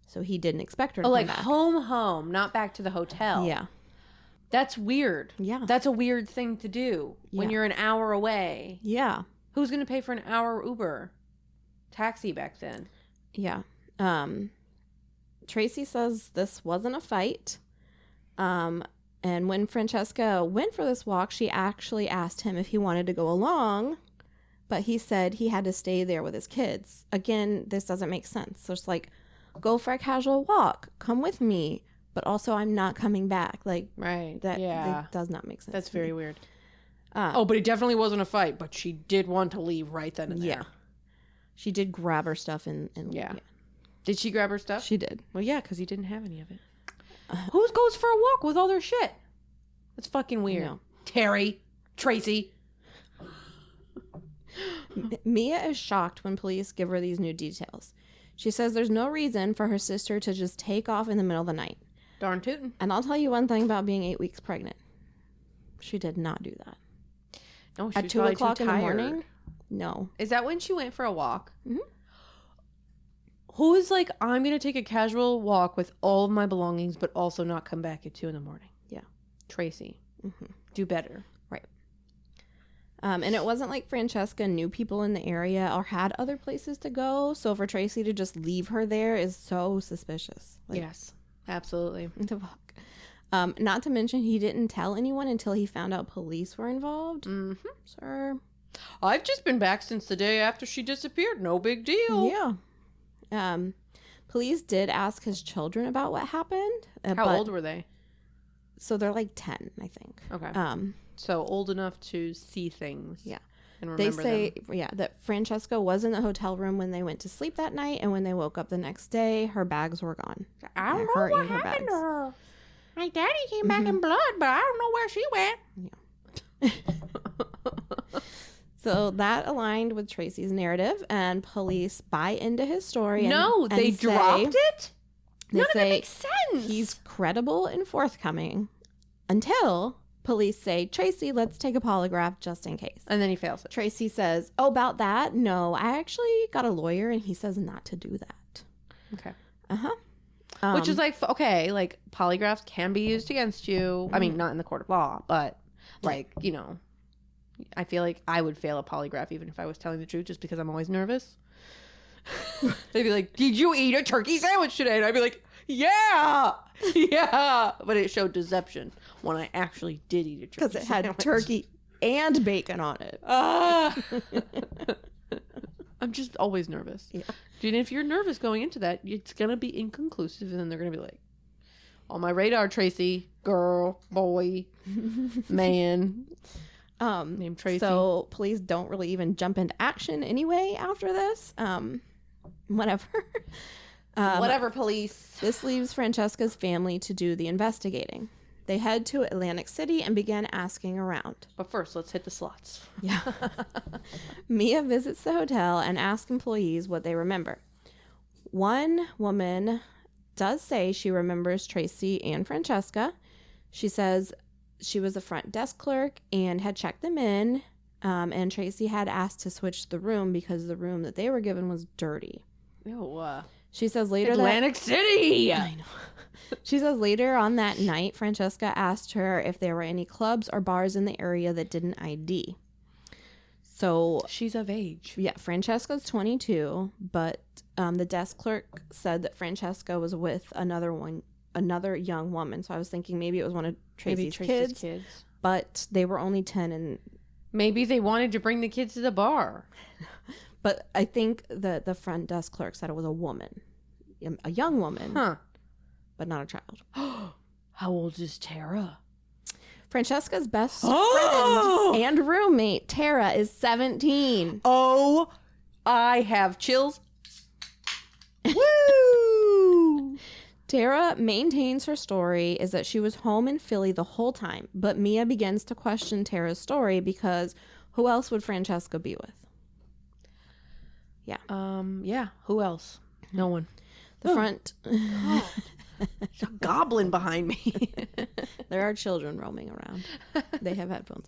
So he didn't expect her to come back. Home, not back to the hotel. Yeah. That's weird. Yeah. That's a weird thing to do when Yeah. you're an hour away. Yeah. Who's going to pay for an hour Uber? Taxi back then. Yeah. Tracy says this wasn't a fight. And when Franchesca went for this walk, she actually asked him if he wanted to go along, but he said he had to stay there with his kids. Again, this doesn't make sense. So it's like, go for a casual walk, come with me, but also I'm not coming back. Like, Right. that does not make sense. That's very weird. Oh, But it definitely wasn't a fight, but she did want to leave right then and there. yeah. She did grab her stuff and Yeah. Did she grab her stuff? She did. Well, yeah, because he didn't have any of it. Who goes for a walk with all their shit? That's fucking weird. No. Terry, Tracy. Mia is shocked when police give her these new details. She says there's no reason for her sister to just take off in the middle of the night. Darn tootin'. And I'll tell you one thing about being 8 weeks pregnant. She did not do that. No, she At was 2 probably o'clock too in the tired. morning? No. Is that when she went for a walk? Mhm. Who is like, I'm going to take a casual walk with all of my belongings, but also not come back at 2 a.m? Yeah. Tracy. Mhm. Do better. And it wasn't like Franchesca knew people in the area or had other places to go. So for Tracy to just leave her there is so suspicious. Like, Yes, absolutely. what the fuck? Not to mention he didn't tell anyone until he found out police were involved. Mm-hmm. Sir. I've just been back since the day after she disappeared. No big deal. Yeah. Police did ask his children about what happened. How old were they? So they're like 10, I think. Okay. So old enough to see things. Yeah. And They remember say, them. that Franchesca was in the hotel room when they went to sleep that night, and when they woke up the next day, her bags were gone. I don't Her know what and her happened bags. to her. My daddy came back in blood, but I don't know where she went. So that aligned with Tracy's narrative, and police buy into his story. No, they say- dropped it? They None of it say makes sense. he's credible and forthcoming until police say, Tracy, let's take a polygraph just in case. And then he fails it. Tracy says, oh, about that? No, I actually got a lawyer, and he says not to do that. Okay. Uh-huh. Which is like, okay, like polygraphs can be used against you. I mean, not in the court of law, but like, you know, I feel like I would fail a polygraph even if I was telling the truth just because I'm always nervous. They'd be like, did you eat a turkey sandwich today? And I'd be like, yeah. But it showed deception when I actually did eat a turkey because it had sandwich. turkey and bacon on it. I'm just always nervous. Yeah. Dude, if you're nervous going into that, it's going to be inconclusive. And then they're going to be like, on my radar, Tracy, girl, boy, man, named Tracy. So police don't really even jump into action anyway after this. Whatever. Whatever, police. This leaves Francesca's family to do the investigating. They head to Atlantic City and begin asking around. But first, let's hit the slots. Yeah. Mia visits the hotel and asks employees what they remember. One woman does say she remembers Tracy and Franchesca. She says she was a front desk clerk and had checked them in. And Tracy had asked to switch the room because the room that they were given was dirty. Ew, She says later Atlantic City. I know. She says later on that night, Franchesca asked her if there were any clubs or bars in the area that didn't ID. So She's of age. yeah, Francesca's 22, but the desk clerk said that Francesca was with another young woman. So I was thinking maybe it was one of Tracy's kids, but they were only 10 and Maybe they wanted to bring the kids to the bar. but I think the front desk clerk said it was a woman, a young woman, Huh. but not a child. How old is Tara? Francesca's best Oh! friend and roommate, Tara, is 17. Oh, I have chills. Woo! Tara maintains her story is that she was home in Philly the whole time, but Mia begins to question Tara's story because who else would Francesca be with? Yeah. Who else? No one. The front... There's a goblin behind me. There are children roaming around. They have headphones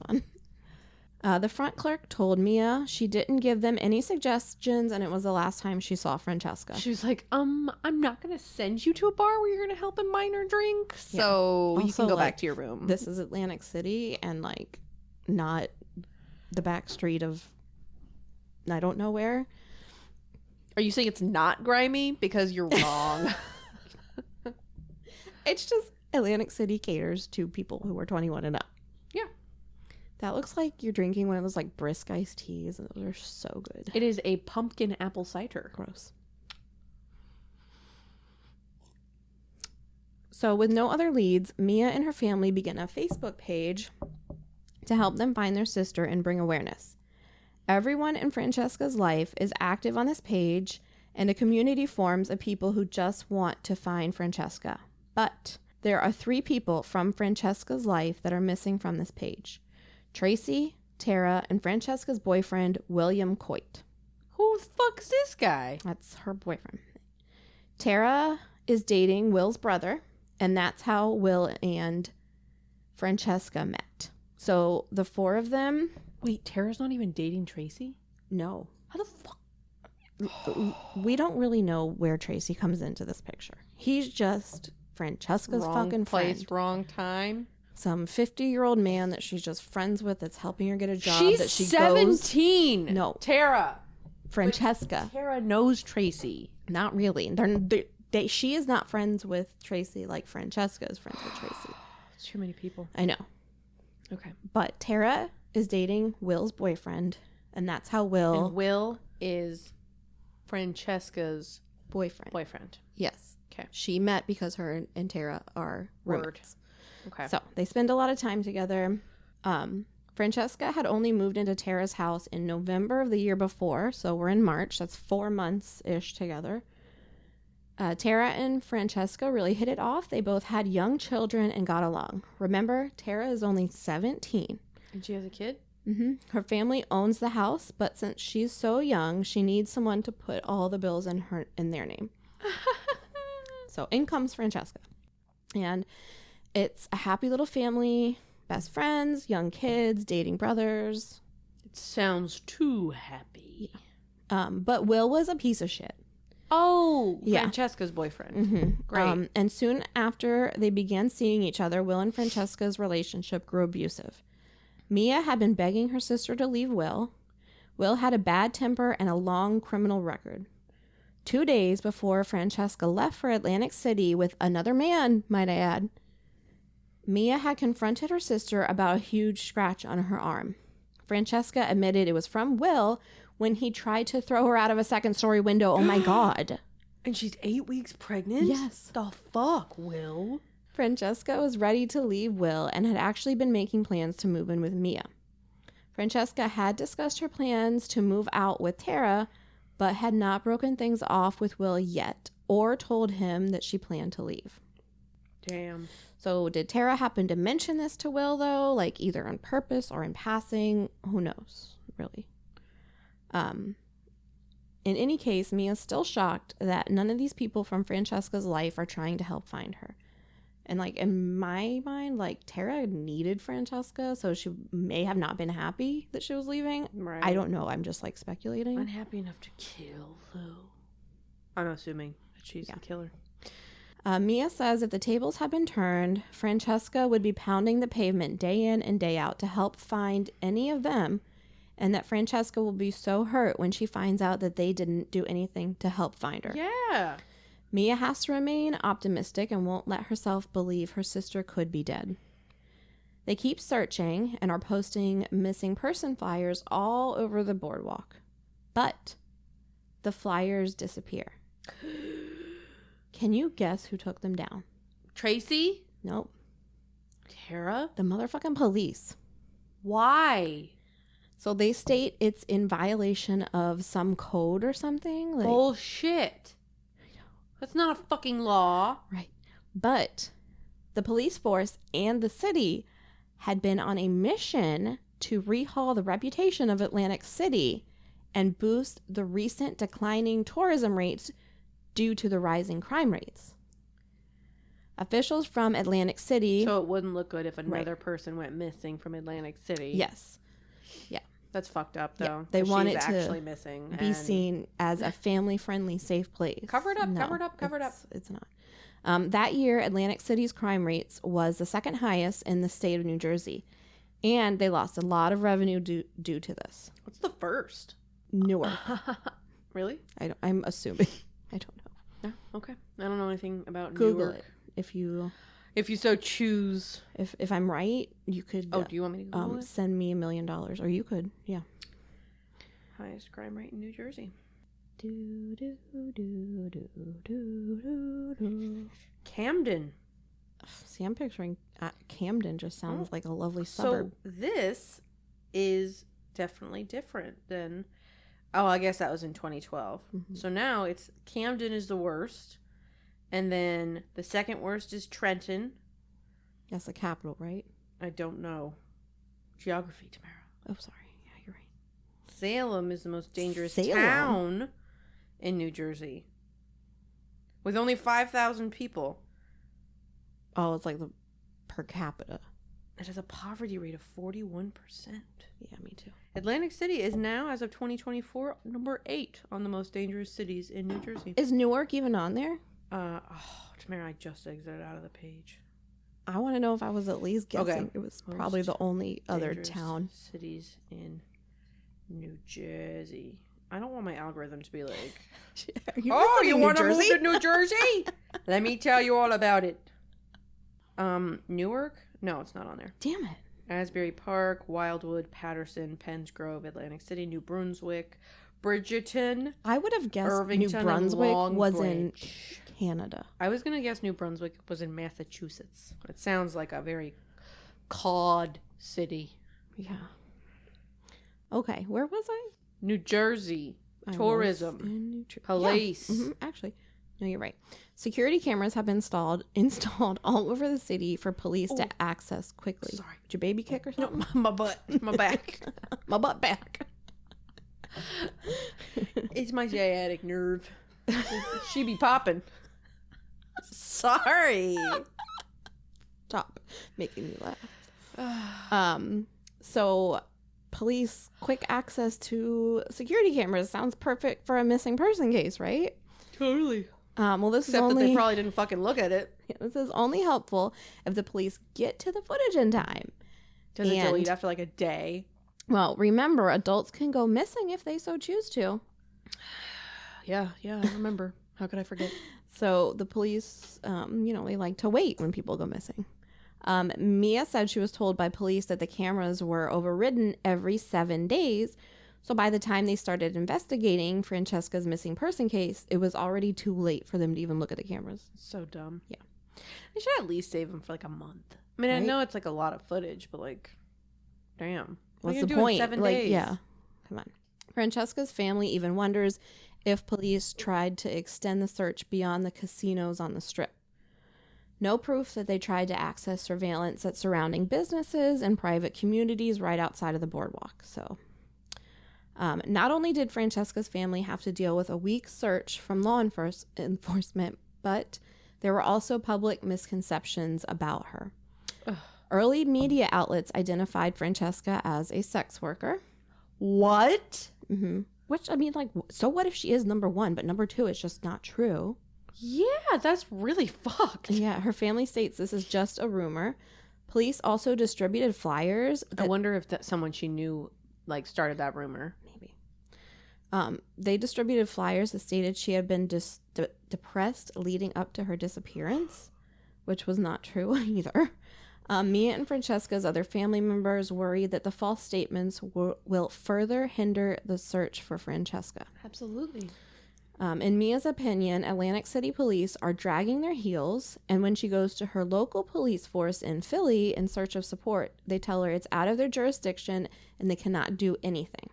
The front clerk told Mia she didn't give them any suggestions, and it was the last time she saw Franchesca. She was like, I'm not going to send you to a bar where you're going to help a minor drink. Yeah. So you Also, can go like, back to your room. This is Atlantic City and, like, not the back street of I don't know where. Are you saying it's not grimy? Because you're wrong. It's just Atlantic City caters to people who are 21 and up. Yeah. That looks like you're drinking one of those, like, brisk iced teas. And those are so good. It is a pumpkin apple cider. Gross. So with no other leads, Mia and her family begin a Facebook page to help them find their sister and bring awareness. Everyone in Franchesca's life is active on this page, and a community forms of people who just want to find Franchesca. But there are 3 people from Franchesca's life that are missing from this page. Tracy, Tara, and Franchesca's boyfriend, William Coit. Who the fuck's this guy? That's her boyfriend. Tara is dating Will's brother, and that's how Will and Franchesca met. So the 4 of them... Wait, Tara's not even dating Tracy? No. How the fuck? We don't really know where Tracy comes into this picture. He's just Francesca's fucking place, friend. wrong time. Some 50-year-old man that she's just friends with that's helping her get a job. She's that she 17. No. Tara. Francesca. Tara knows Tracy. Not really. She is not friends with Tracy like Francesca is friends with Tracy. It's too many people. I know. Okay. But Tara is dating Will's boyfriend, and that's how Will... And Will is Francesca's boyfriend. Yes. Okay. She met because her and Tara are roommates. Okay. So they spend a lot of time together. Francesca had only moved into Tara's house in November of the year before, so we're in March. That's 4 months-ish together. Tara and Francesca really hit it off. They both had young children and got along. Remember, Tara is only 17. And she has a kid? Mm-hmm. Her family owns the house, but since she's so young, she needs someone to put all the bills in their name. So in comes Francesca. And it's a happy little family, best friends, young kids, dating brothers. It sounds too happy. But Will was a piece of shit. Oh, Yeah. Francesca's boyfriend. Mm-hmm. Great. And soon after they began seeing each other, Will and Francesca's relationship grew abusive. Mia had been begging her sister to leave Will. Will had a bad temper and a long criminal record. 2 days before Francesca left for Atlantic City with another man, might I add, Mia had confronted her sister about a huge scratch on her arm. Francesca admitted it was from Will when he tried to throw her out of a second-story window. Oh my God. And she's 8 weeks pregnant? Yes. The fuck, Will? Francesca was ready to leave Will and had actually been making plans to move in with Mia. Francesca had discussed her plans to move out with Tara, but had not broken things off with Will yet or told him that she planned to leave. Damn. So did Tara happen to mention this to Will, though? Like either on purpose or in passing? Who knows, really? In any case, Mia's still shocked that none of these people from Francesca's life are trying to help find her. And, like, in my mind, like, Tara needed Francesca, so she may have not been happy that she was leaving. Right. I don't know. I'm just, like, speculating. Unhappy enough to kill, though. I'm assuming that she's the killer. Mia says if the tables had been turned, Francesca would be pounding the pavement day in and day out to help find any of them, and that Francesca will be so hurt when she finds out that they didn't do anything to help find her. Yeah. Mia has to remain optimistic and won't let herself believe her sister could be dead. They keep searching and are posting missing person flyers all over the boardwalk. But the flyers disappear. Can you guess who took them down? Tracy? Nope. Tara? The motherfucking police. Why? So they state it's in violation of some code or something. Like, bullshit. That's not a fucking law. Right. But the police force and the city had been on a mission to rehaul the reputation of Atlantic City and boost the recent declining tourism rates due to the rising crime rates. Officials from Atlantic City... So it wouldn't look good if another person went missing from Atlantic City. Yes. Yeah. That's fucked up, though. Yeah, they 'cause want she's it to actually missing. be and- seen as a family-friendly, safe place. Cover it up, No, cover it up, cover it up. It's not. That year, Atlantic City's crime rates was the second highest in the state of New Jersey, and they lost a lot of revenue due to this. What's the first? Newark. Really? I'm assuming. I don't know. Yeah. Okay. I don't know anything about Google Newark. it if you so choose. if I'm right. You could. Oh, do you want me to Google it? Send me $1 million, or you could. Yeah. Highest crime rate in New Jersey. Camden. See, I'm picturing Camden. Just sounds like a lovely suburb. So this is definitely different than. Oh, I guess that was in 2012. Mm-hmm. So now it's Camden is the worst, and then the second worst is Trenton. That's the capital, right? I don't know. Geography, Tamara. Oh, sorry. Yeah, you're right. Salem is the most dangerous Salem? town in New Jersey, with only 5,000 people. Oh, it's like the per capita. It has a poverty rate of 41%. Yeah, me too. Atlantic City is now, as of 2024, number 8 on the most dangerous cities in New Jersey. Is Newark even on there? Tamara, I just exited out of the page. I want to know if I was at least guessing. Okay. It was probably the only other Dangerous town. cities in New Jersey. I don't want my algorithm to be like, You want to move to New Jersey? Let me tell you all about it. Newark? No, it's not on there. Damn it. Asbury Park, Wildwood, Patterson, Penns Grove, Atlantic City, New Brunswick, Bridgerton. I would have guessed Irvington New and Brunswick was in Longbridge. Canada. I was going to guess New Brunswick was in Massachusetts. It sounds like a very cod city. Yeah. Okay, where was I? New Jersey. I was Tourism. in New Jersey. Police. Yeah, actually, no, you're right. Security cameras have been installed all over the city for police to access quickly. Sorry. Did your baby kick or something? No, my butt. My back. My butt back. It's my sciatic nerve. She be popping. Sorry. Stop making me laugh. So police quick access to security cameras sounds perfect for a missing person case, right? Totally. Well, this Except is only that they probably didn't fucking look at it. this is only helpful if the police get to the footage in time. Does it And- delete after like a day? Well, remember, adults can go missing if they so choose to. Yeah, I remember. How could I forget? So the police, they like to wait when people go missing. Mia said she was told by police that the cameras were overridden every 7 days. So by the time they started investigating Franchesca's missing person case, it was already too late for them to even look at the cameras. So dumb. Yeah. They should at least save them for like a month. I mean, I Right? know it's like a lot of footage, but like, damn. What's What are the you gonna do in point? 7 Like, days? yeah, come on. Francesca's family even wonders if police tried to extend the search beyond the casinos on the strip. No proof that they tried to access surveillance at surrounding businesses and private communities right outside of the boardwalk. So, not only did Francesca's family have to deal with a weak search from law enforcement, but there were also public misconceptions about her. Ugh. Early media outlets identified Franchesca as a sex worker. What? Mm-hmm. Which, I mean, like, so what if she is number one, but number two is just not true? Yeah, that's really fucked. Yeah, her family states this is just a rumor. Police also distributed flyers. I wonder if someone she knew, like, started that rumor. Maybe. They distributed flyers that stated she had been depressed leading up to her disappearance, which was not true either. Mia and Francesca's other family members worry that the false statements will further hinder the search for Francesca. Absolutely. In Mia's opinion, Atlantic City police are dragging their heels, and when she goes to her local police force in Philly in search of support, they tell her it's out of their jurisdiction and they cannot do anything.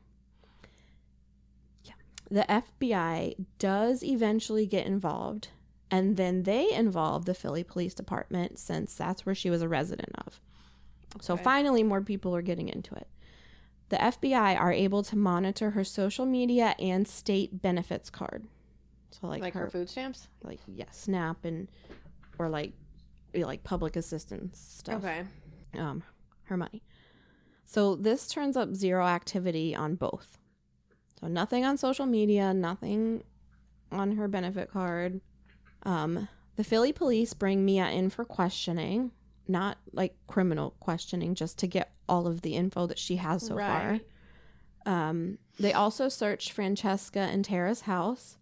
Yeah. The FBI does eventually get involved, and then they involve the Philly Police Department since that's where she was a resident of. So finally, more people are getting into it. The FBI are able to monitor her social media and state benefits card. So like her food stamps? Like, yeah, SNAP or like public assistance stuff. Okay. Her money. So this turns up zero activity on both. So nothing on social media, nothing on her benefit card. The Philly police bring Mia in for questioning, not like criminal questioning, just to get all of the info that she has so far. They also search Franchesca and Tara's house.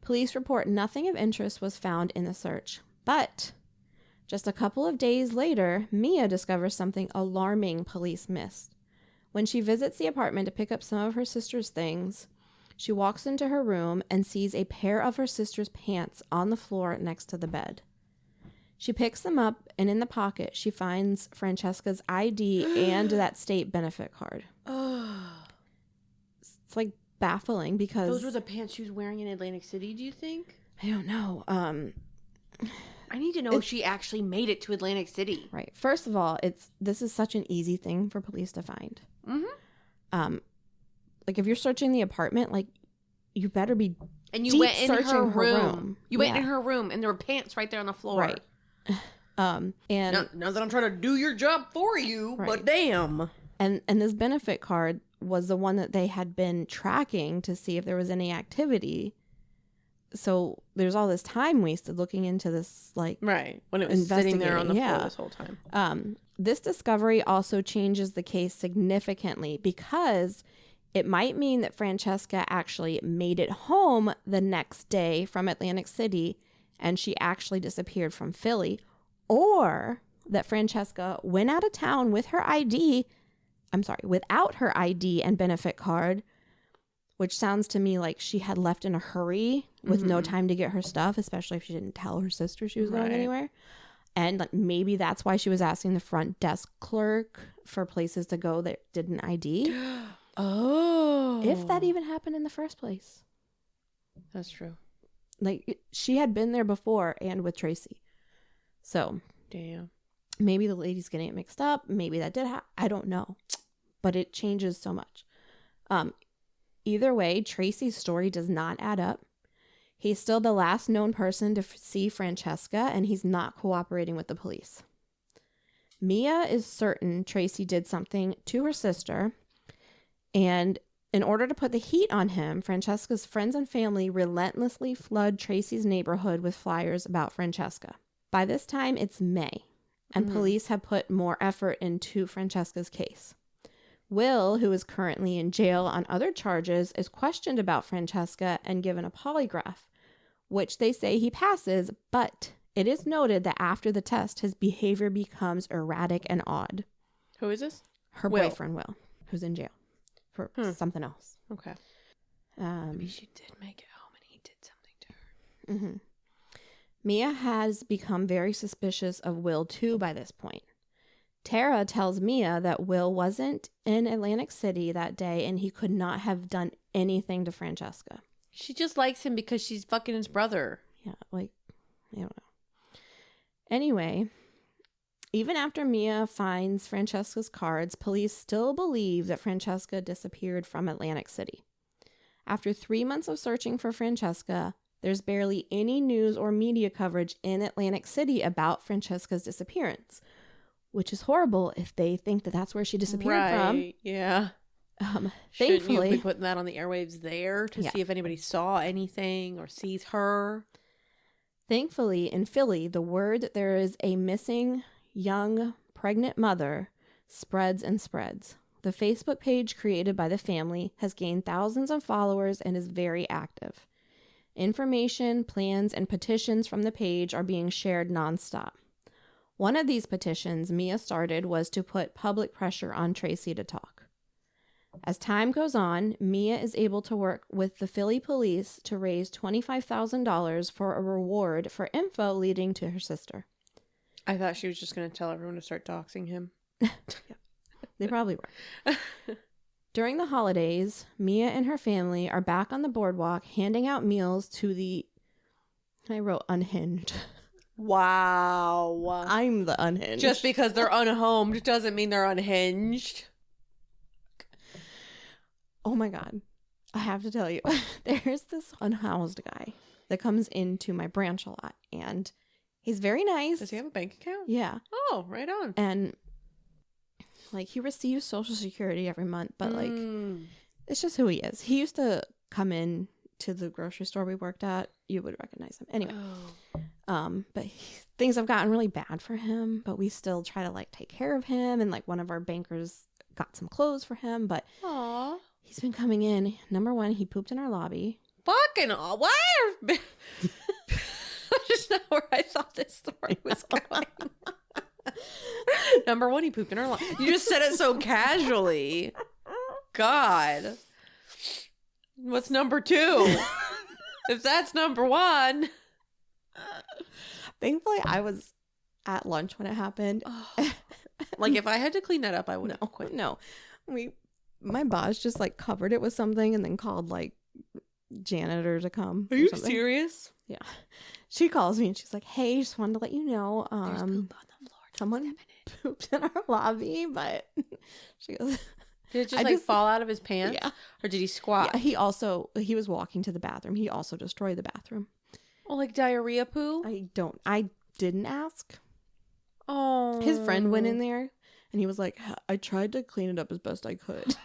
Police report nothing of interest was found in the search, but just a couple of days later, Mia discovers something alarming police missed. When she visits the apartment to pick up some of her sister's things, she walks into her room and sees a pair of her sister's pants on the floor next to the bed. She picks them up, and in the pocket, she finds Francesca's ID and that state benefit card. It's like baffling because... Those were the pants she was wearing in Atlantic City, do you think? I don't know. I need to know if she actually made it to Atlantic City. Right. First of all, this is such an easy thing for police to find. Mm-hmm. Like if you're searching the apartment, like you better be and you deep went in searching her room. You went Yeah. in her room, and there were pants right there on the floor. Right. And not that I'm trying to do your job for you, Right. but damn. and this benefit card was the one that they had been tracking to see if there was any activity. So there's all this time wasted looking into this, like, Right, when it was sitting there on the investigating, floor yeah. this whole time. This discovery also changes the case significantly because it might mean that Franchesca actually made it home the next day from Atlantic City and she actually disappeared from Philly, or that Franchesca went out of town with her without her ID and benefit card, which sounds to me like she had left in a hurry with no time to get her stuff, especially if she didn't tell her sister she was going anywhere. And like maybe that's why she was asking the front desk clerk for places to go that didn't ID. Oh. If that even happened in the first place. That's true. Like she had been there before and with Tracy. So Damn. maybe the lady's getting it mixed up. Maybe that did happen. I don't know. But it changes so much. Either way, Tracy's story does not add up. He's still the last known person to see Franchesca, and he's not cooperating with the police. Mia is certain Tracy did something to her sister, and in order to put the heat on him, Francesca's friends and family relentlessly flood Tracy's neighborhood with flyers about Franchesca. By this time, it's May, and police have put more effort into Francesca's case. Will, who is currently in jail on other charges, is questioned about Franchesca and given a polygraph, which they say he passes, but it is noted that after the test, his behavior becomes erratic and odd. Who is this? Her boyfriend, Will, who's in jail for something else. Okay. Maybe she did make it home and he did something to her. Mm-hmm. Mia has become very suspicious of Will, too, by this point. Tara tells Mia that Will wasn't in Atlantic City that day and he could not have done anything to Francesca. She just likes him because she's fucking his brother. Yeah, like, I don't know. Anyway, even after Mia finds Francesca's cards, police still believe that Francesca disappeared from Atlantic City. After 3 months of searching for Francesca, there's barely any news or media coverage in Atlantic City about Francesca's disappearance, which is horrible if they think that that's where she disappeared from. Yeah. Shouldn't you be putting that on the airwaves there to see if anybody saw anything or sees her? Thankfully, in Philly, the word that there is a missing young pregnant mother spreads and spreads. The Facebook page created by the family has gained thousands of followers and is very active. Information, plans, and petitions from the page are being shared nonstop. One of these petitions Mia started was to put public pressure on Tracy to talk. As time goes on, Mia is able to work with the Philly police to raise $25,000 for a reward for info leading to her sister. I thought she was just going to tell everyone to start doxing him. They probably were. During the holidays, Mia and her family are back on the boardwalk handing out meals to the... I wrote unhinged. Wow. I'm the unhinged. Just because they're unhomed doesn't mean they're unhinged. Oh my God. I have to tell you, there's this unhoused guy that comes into my branch a lot, and he's very nice. Does he have a bank account? Yeah. Oh, right on. And Like, he receives Social Security every month, but like, Mm. it's just who he is. He used to come in to the grocery store we worked at. You would recognize him. Anyway, but things have gotten really bad for him, but we still try to like take care of him. And like one of our bankers got some clothes for him, but Aw. he's been coming in. Number one, he pooped in our lobby. Fucking why are... Just not where I thought this story was going. Number one, he pooped in our lawn. You just said it so casually. God. What's number two? If that's number one. Thankfully, I was at lunch when it happened. Like, if I had to clean that up, I would have quit. No. My boss just like covered it with something and then called like janitor to come. Are you serious? Yeah. She calls me and she's like, "Hey, just wanted to let you know, There's poop on the floor. someone pooped in our lobby," but she goes, Did it just fall out of his pants? Yeah. Or did he squat? Yeah, he was walking to the bathroom. He also destroyed the bathroom. Oh, like diarrhea poo? I didn't ask. Oh. His friend went in there and he was like, "I tried to clean it up as best I could."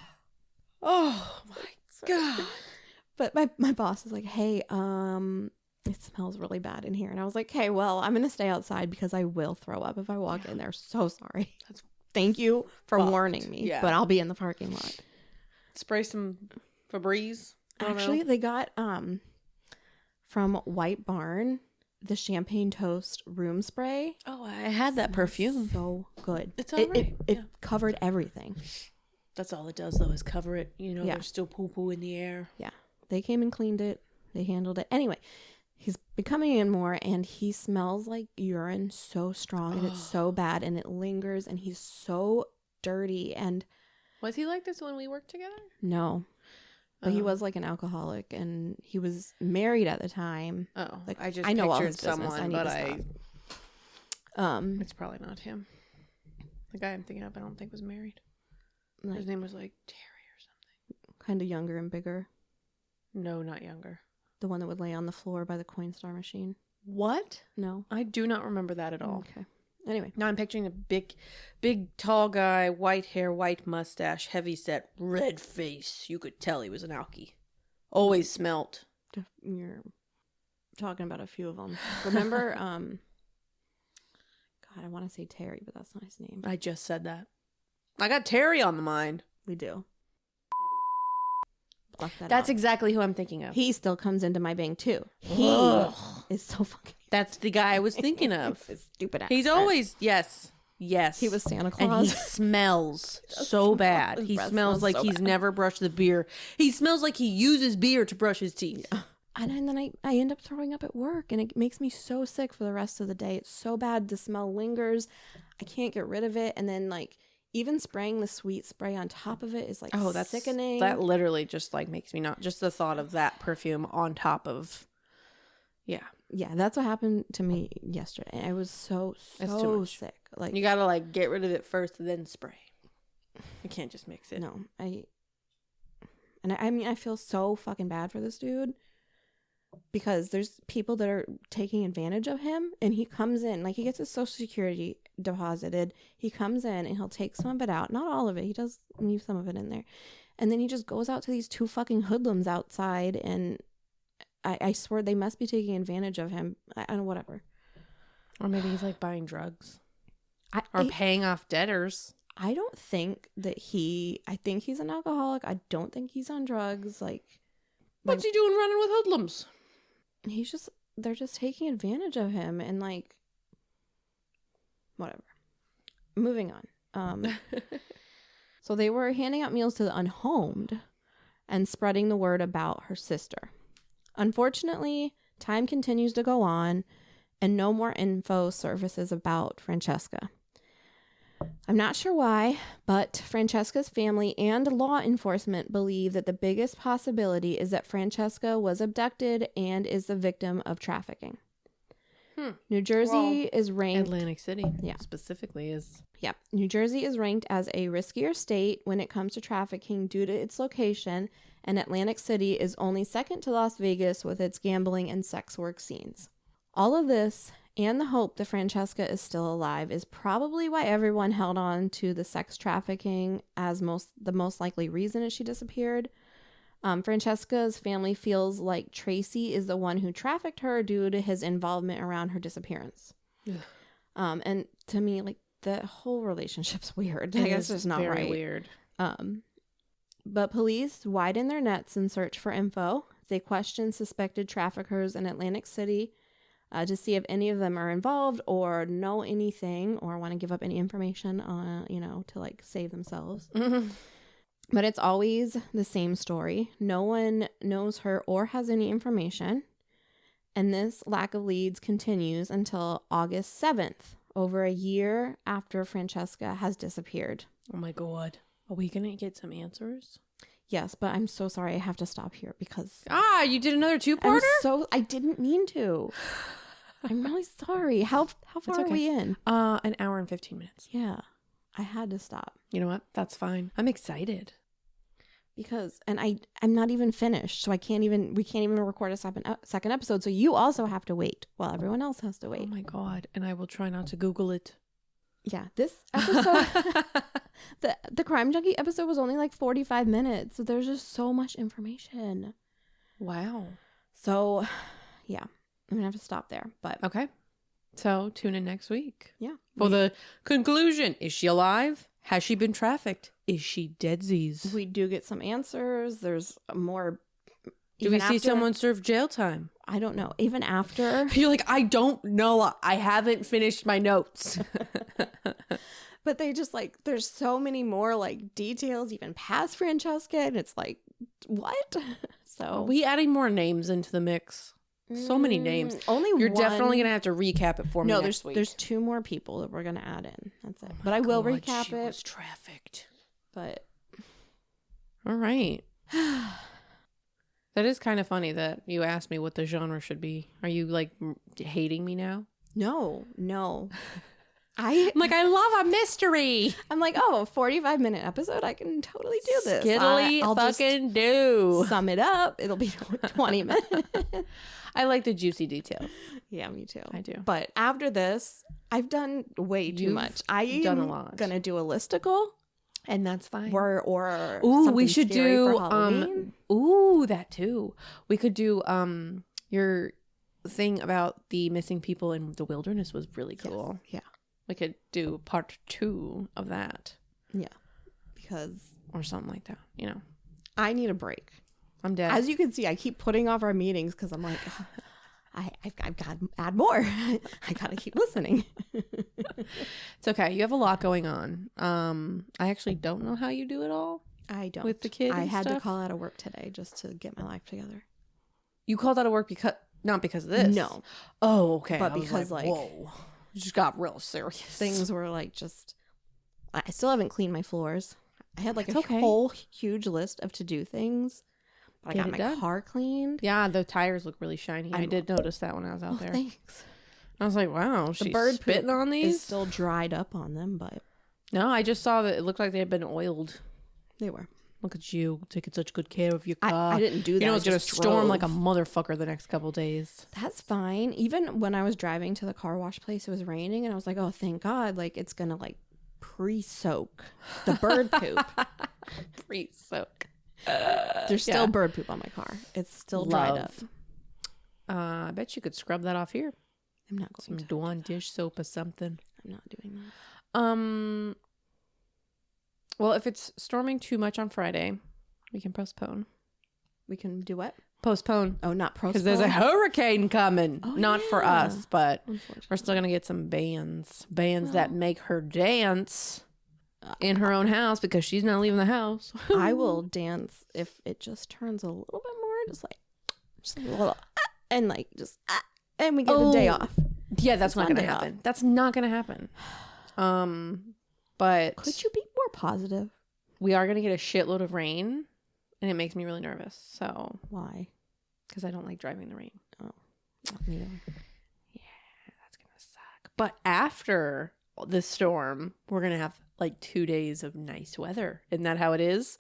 Oh my God. But my boss is like, "Hey, it smells really bad in here." And I was like, "Okay, well, I'm going to stay outside because I will throw up if I walk in there. So sorry. Thank you for warning me, but I'll be in the parking lot." Spray some Febreze. Actually, they got from White Barn the Champagne Toast room spray. Oh, I had that perfume. So good. It's all right. It covered everything. That's all it does, though, is cover it. You know, Yeah. there's still poo-poo in the air. Yeah. They came and cleaned it. They handled it. Anyway, he's been coming in more and he smells like urine so strong and it's so bad and it lingers and he's so dirty. And Was he like this when we worked together? no, but he was like an alcoholic and he was married at the time. Oh, Like, I just I know all pictured his business. someone, I need but to stop. it's probably not him. The guy I'm thinking of, I don't think was married. Like, His name was like Terry or something. kind of younger and bigger. No, not younger. The one that would lay on the floor by the Coinstar machine. What? No. I do not remember that at all. Okay. Anyway. Now I'm picturing a big, tall guy, white hair, white mustache, heavy set, red face. You could tell he was an alkie. Always smelt. You're talking about a few of them. Remember, God, I want to say Terry, but that's not his name. I just said that. I got Terry on the mind. We do. That's exactly who I'm thinking of. He still comes into my bank too. He is so fucking. That's the guy I was thinking of. His stupid accent. He's always yes. He was Santa Claus. And he smells so bad. He smells like he's never brushed the beer. He smells like he uses beer to brush his teeth. Yeah. And then I end up throwing up at work and it makes me so sick for the rest of the day. It's so bad. The smell lingers. I can't get rid of it. And then like even spraying the sweet spray on top of it is like that's sickening. That literally just like makes me not just the thought of that perfume on top of Yeah, that's what happened to me yesterday. I was so sick. Like you gotta like get rid of it first, then spray. You can't just mix it. No, I mean I feel so fucking bad for this dude because there's people that are taking advantage of him, and he comes in like he gets his Social Security deposited. He comes in and he'll take some of it out, not all of it. He does leave some of it in there, and then he just goes out to these two fucking hoodlums outside and. I swear they must be taking advantage of him. I don't know, whatever. Or maybe he's like buying drugs. Or paying off debtors. I don't think that I think he's an alcoholic. I don't think he's on drugs. What's he doing running with hoodlums? They're just taking advantage of him and like, whatever. Moving on. So they were handing out meals to the unhomed and spreading the word about her sister. Unfortunately, time continues to go on and no more info surfaces about Franchesca. I'm not sure why, but Franchesca's family and law enforcement believe that the biggest possibility is that Franchesca was abducted and is the victim of trafficking. New Jersey is ranked... Atlantic City specifically is... Yeah. New Jersey is ranked as a riskier state when it comes to trafficking due to its location, and Atlantic City is only second to Las Vegas with its gambling and sex work scenes. All of this and the hope that Franchesca is still alive is probably why everyone held on to the sex trafficking as the most likely reason that she disappeared. Francesca's family feels like Tracy is the one who trafficked her due to his involvement around her disappearance. And to me, like, the whole relationship's weird. I guess it's not very right. Weird. But police widen their nets in search for info. They question suspected traffickers in Atlantic City to see if any of them are involved or know anything or want to give up any information on, to like save themselves. But it's always the same story. No one knows her or has any information. And this lack of leads continues until August 7th, over a year after Franchesca has disappeared. Oh my God. Are we going to get some answers? Yes, but I'm so sorry I have to stop here because... you did another two-parter? I didn't mean to. I'm really sorry. How far are we in? An hour and 15 minutes. Yeah, I had to stop. You know what? That's fine. I'm excited. Because, and I'm not even finished, so we can't even record a second episode, so you also have to wait while everyone else has to wait. Oh my God. And I will try not to Google it. Yeah, this episode, the Crime Junkie episode was only like 45 minutes, so there's just so much information. Wow. So, yeah, I'm going to have to stop there, but... Okay. So, tune in next week. Yeah. For the conclusion. Is she alive? Has she been trafficked? Is she deadsies? We do get some answers. There's more... Do we see someone serve jail time? I don't know. Even after... You're like, I don't know. I haven't finished my notes. But they just like, there's so many more like details even past Franchesca. And it's like, what? So... Are we adding more names into the mix? So many names. You're definitely going to have to recap it for me next week. There's 2 more people that we're going to add in. That's it. But I will recap she it. Was trafficked. But... All right. That is kind of funny that you asked me what the genre should be. Are you like hating me now? No. I'm like, I love a mystery. I'm like, a 45-minute episode. I can totally do this. I'll fucking do. Sum it up. It'll be 20 minutes. I like the juicy details. Yeah, me too. I do. But after this, I've done way too much. I've done a lot. Gonna do a listicle. And that's fine. Or we should do that too. We could do your thing about the missing people in the wilderness was really cool. Yes. Yeah. We could do part 2 of that. Yeah. Because or something like that, I need a break. I'm dead. As you can see, I keep putting off our meetings because I'm like, I've got to add more. I got to keep listening. It's okay. You have a lot going on. I actually don't know how you do it all. I don't. With the kids I had stuff. to call out of work today just to get my life together. You called out of work not because of this? No. Oh, okay. But because whoa. You just got real serious. Things were like just... I still haven't cleaned my floors. I had like That's a whole huge list of to-do things. But I got my car cleaned. Yeah, the tires look really shiny. I did notice that when I was out there. Thanks. I was like, wow, she's spitting on these? Is still dried up on them, but... No, I just saw that it looked like they had been oiled. They were. Look at you, taking such good care of your car. I didn't do that. You know it's going to storm like a motherfucker the next couple days. That's fine. Even when I was driving to the car wash place, it was raining, and I was like, oh, thank God. Like, it's going to, like, pre-soak the bird poop. Pre-soak. There's still bird poop on my car. It's still dried up. I bet you could scrub that off here. I'm not going to. Some Dawn dish soap or something. I'm not doing that. Well, if it's storming too much on Friday, we can postpone. We can do what? Postpone. Oh, not postpone. Because there's a hurricane coming. Oh, not for us, but we're still going to get some bands that make her dance in her own house because she's not leaving the house. I will dance if it just turns a little bit more, just a little, and like just, and we get the day off. Yeah, that's not going to happen. That's not going to happen. But could you be more positive? We are going to get a shitload of rain, and it makes me really nervous. So why? Because I don't like driving in the rain. Oh, me either. Yeah, that's going to suck. But after the storm, we're going to have like 2 days of nice weather. Isn't that how it is?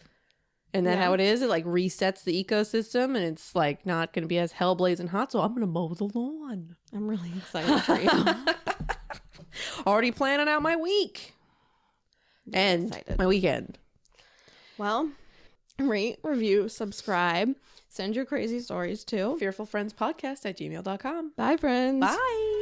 And then Yeah. how it is, it like resets the ecosystem and it's like not going to be as hellblazing hot. So I'm going to mow the lawn. I'm really excited for you. Already planning out my week and excited. my weekend. Well, rate, review, subscribe. Send your crazy stories too. Fearfulfriendspodcast@gmail.com. Bye, friends. Bye.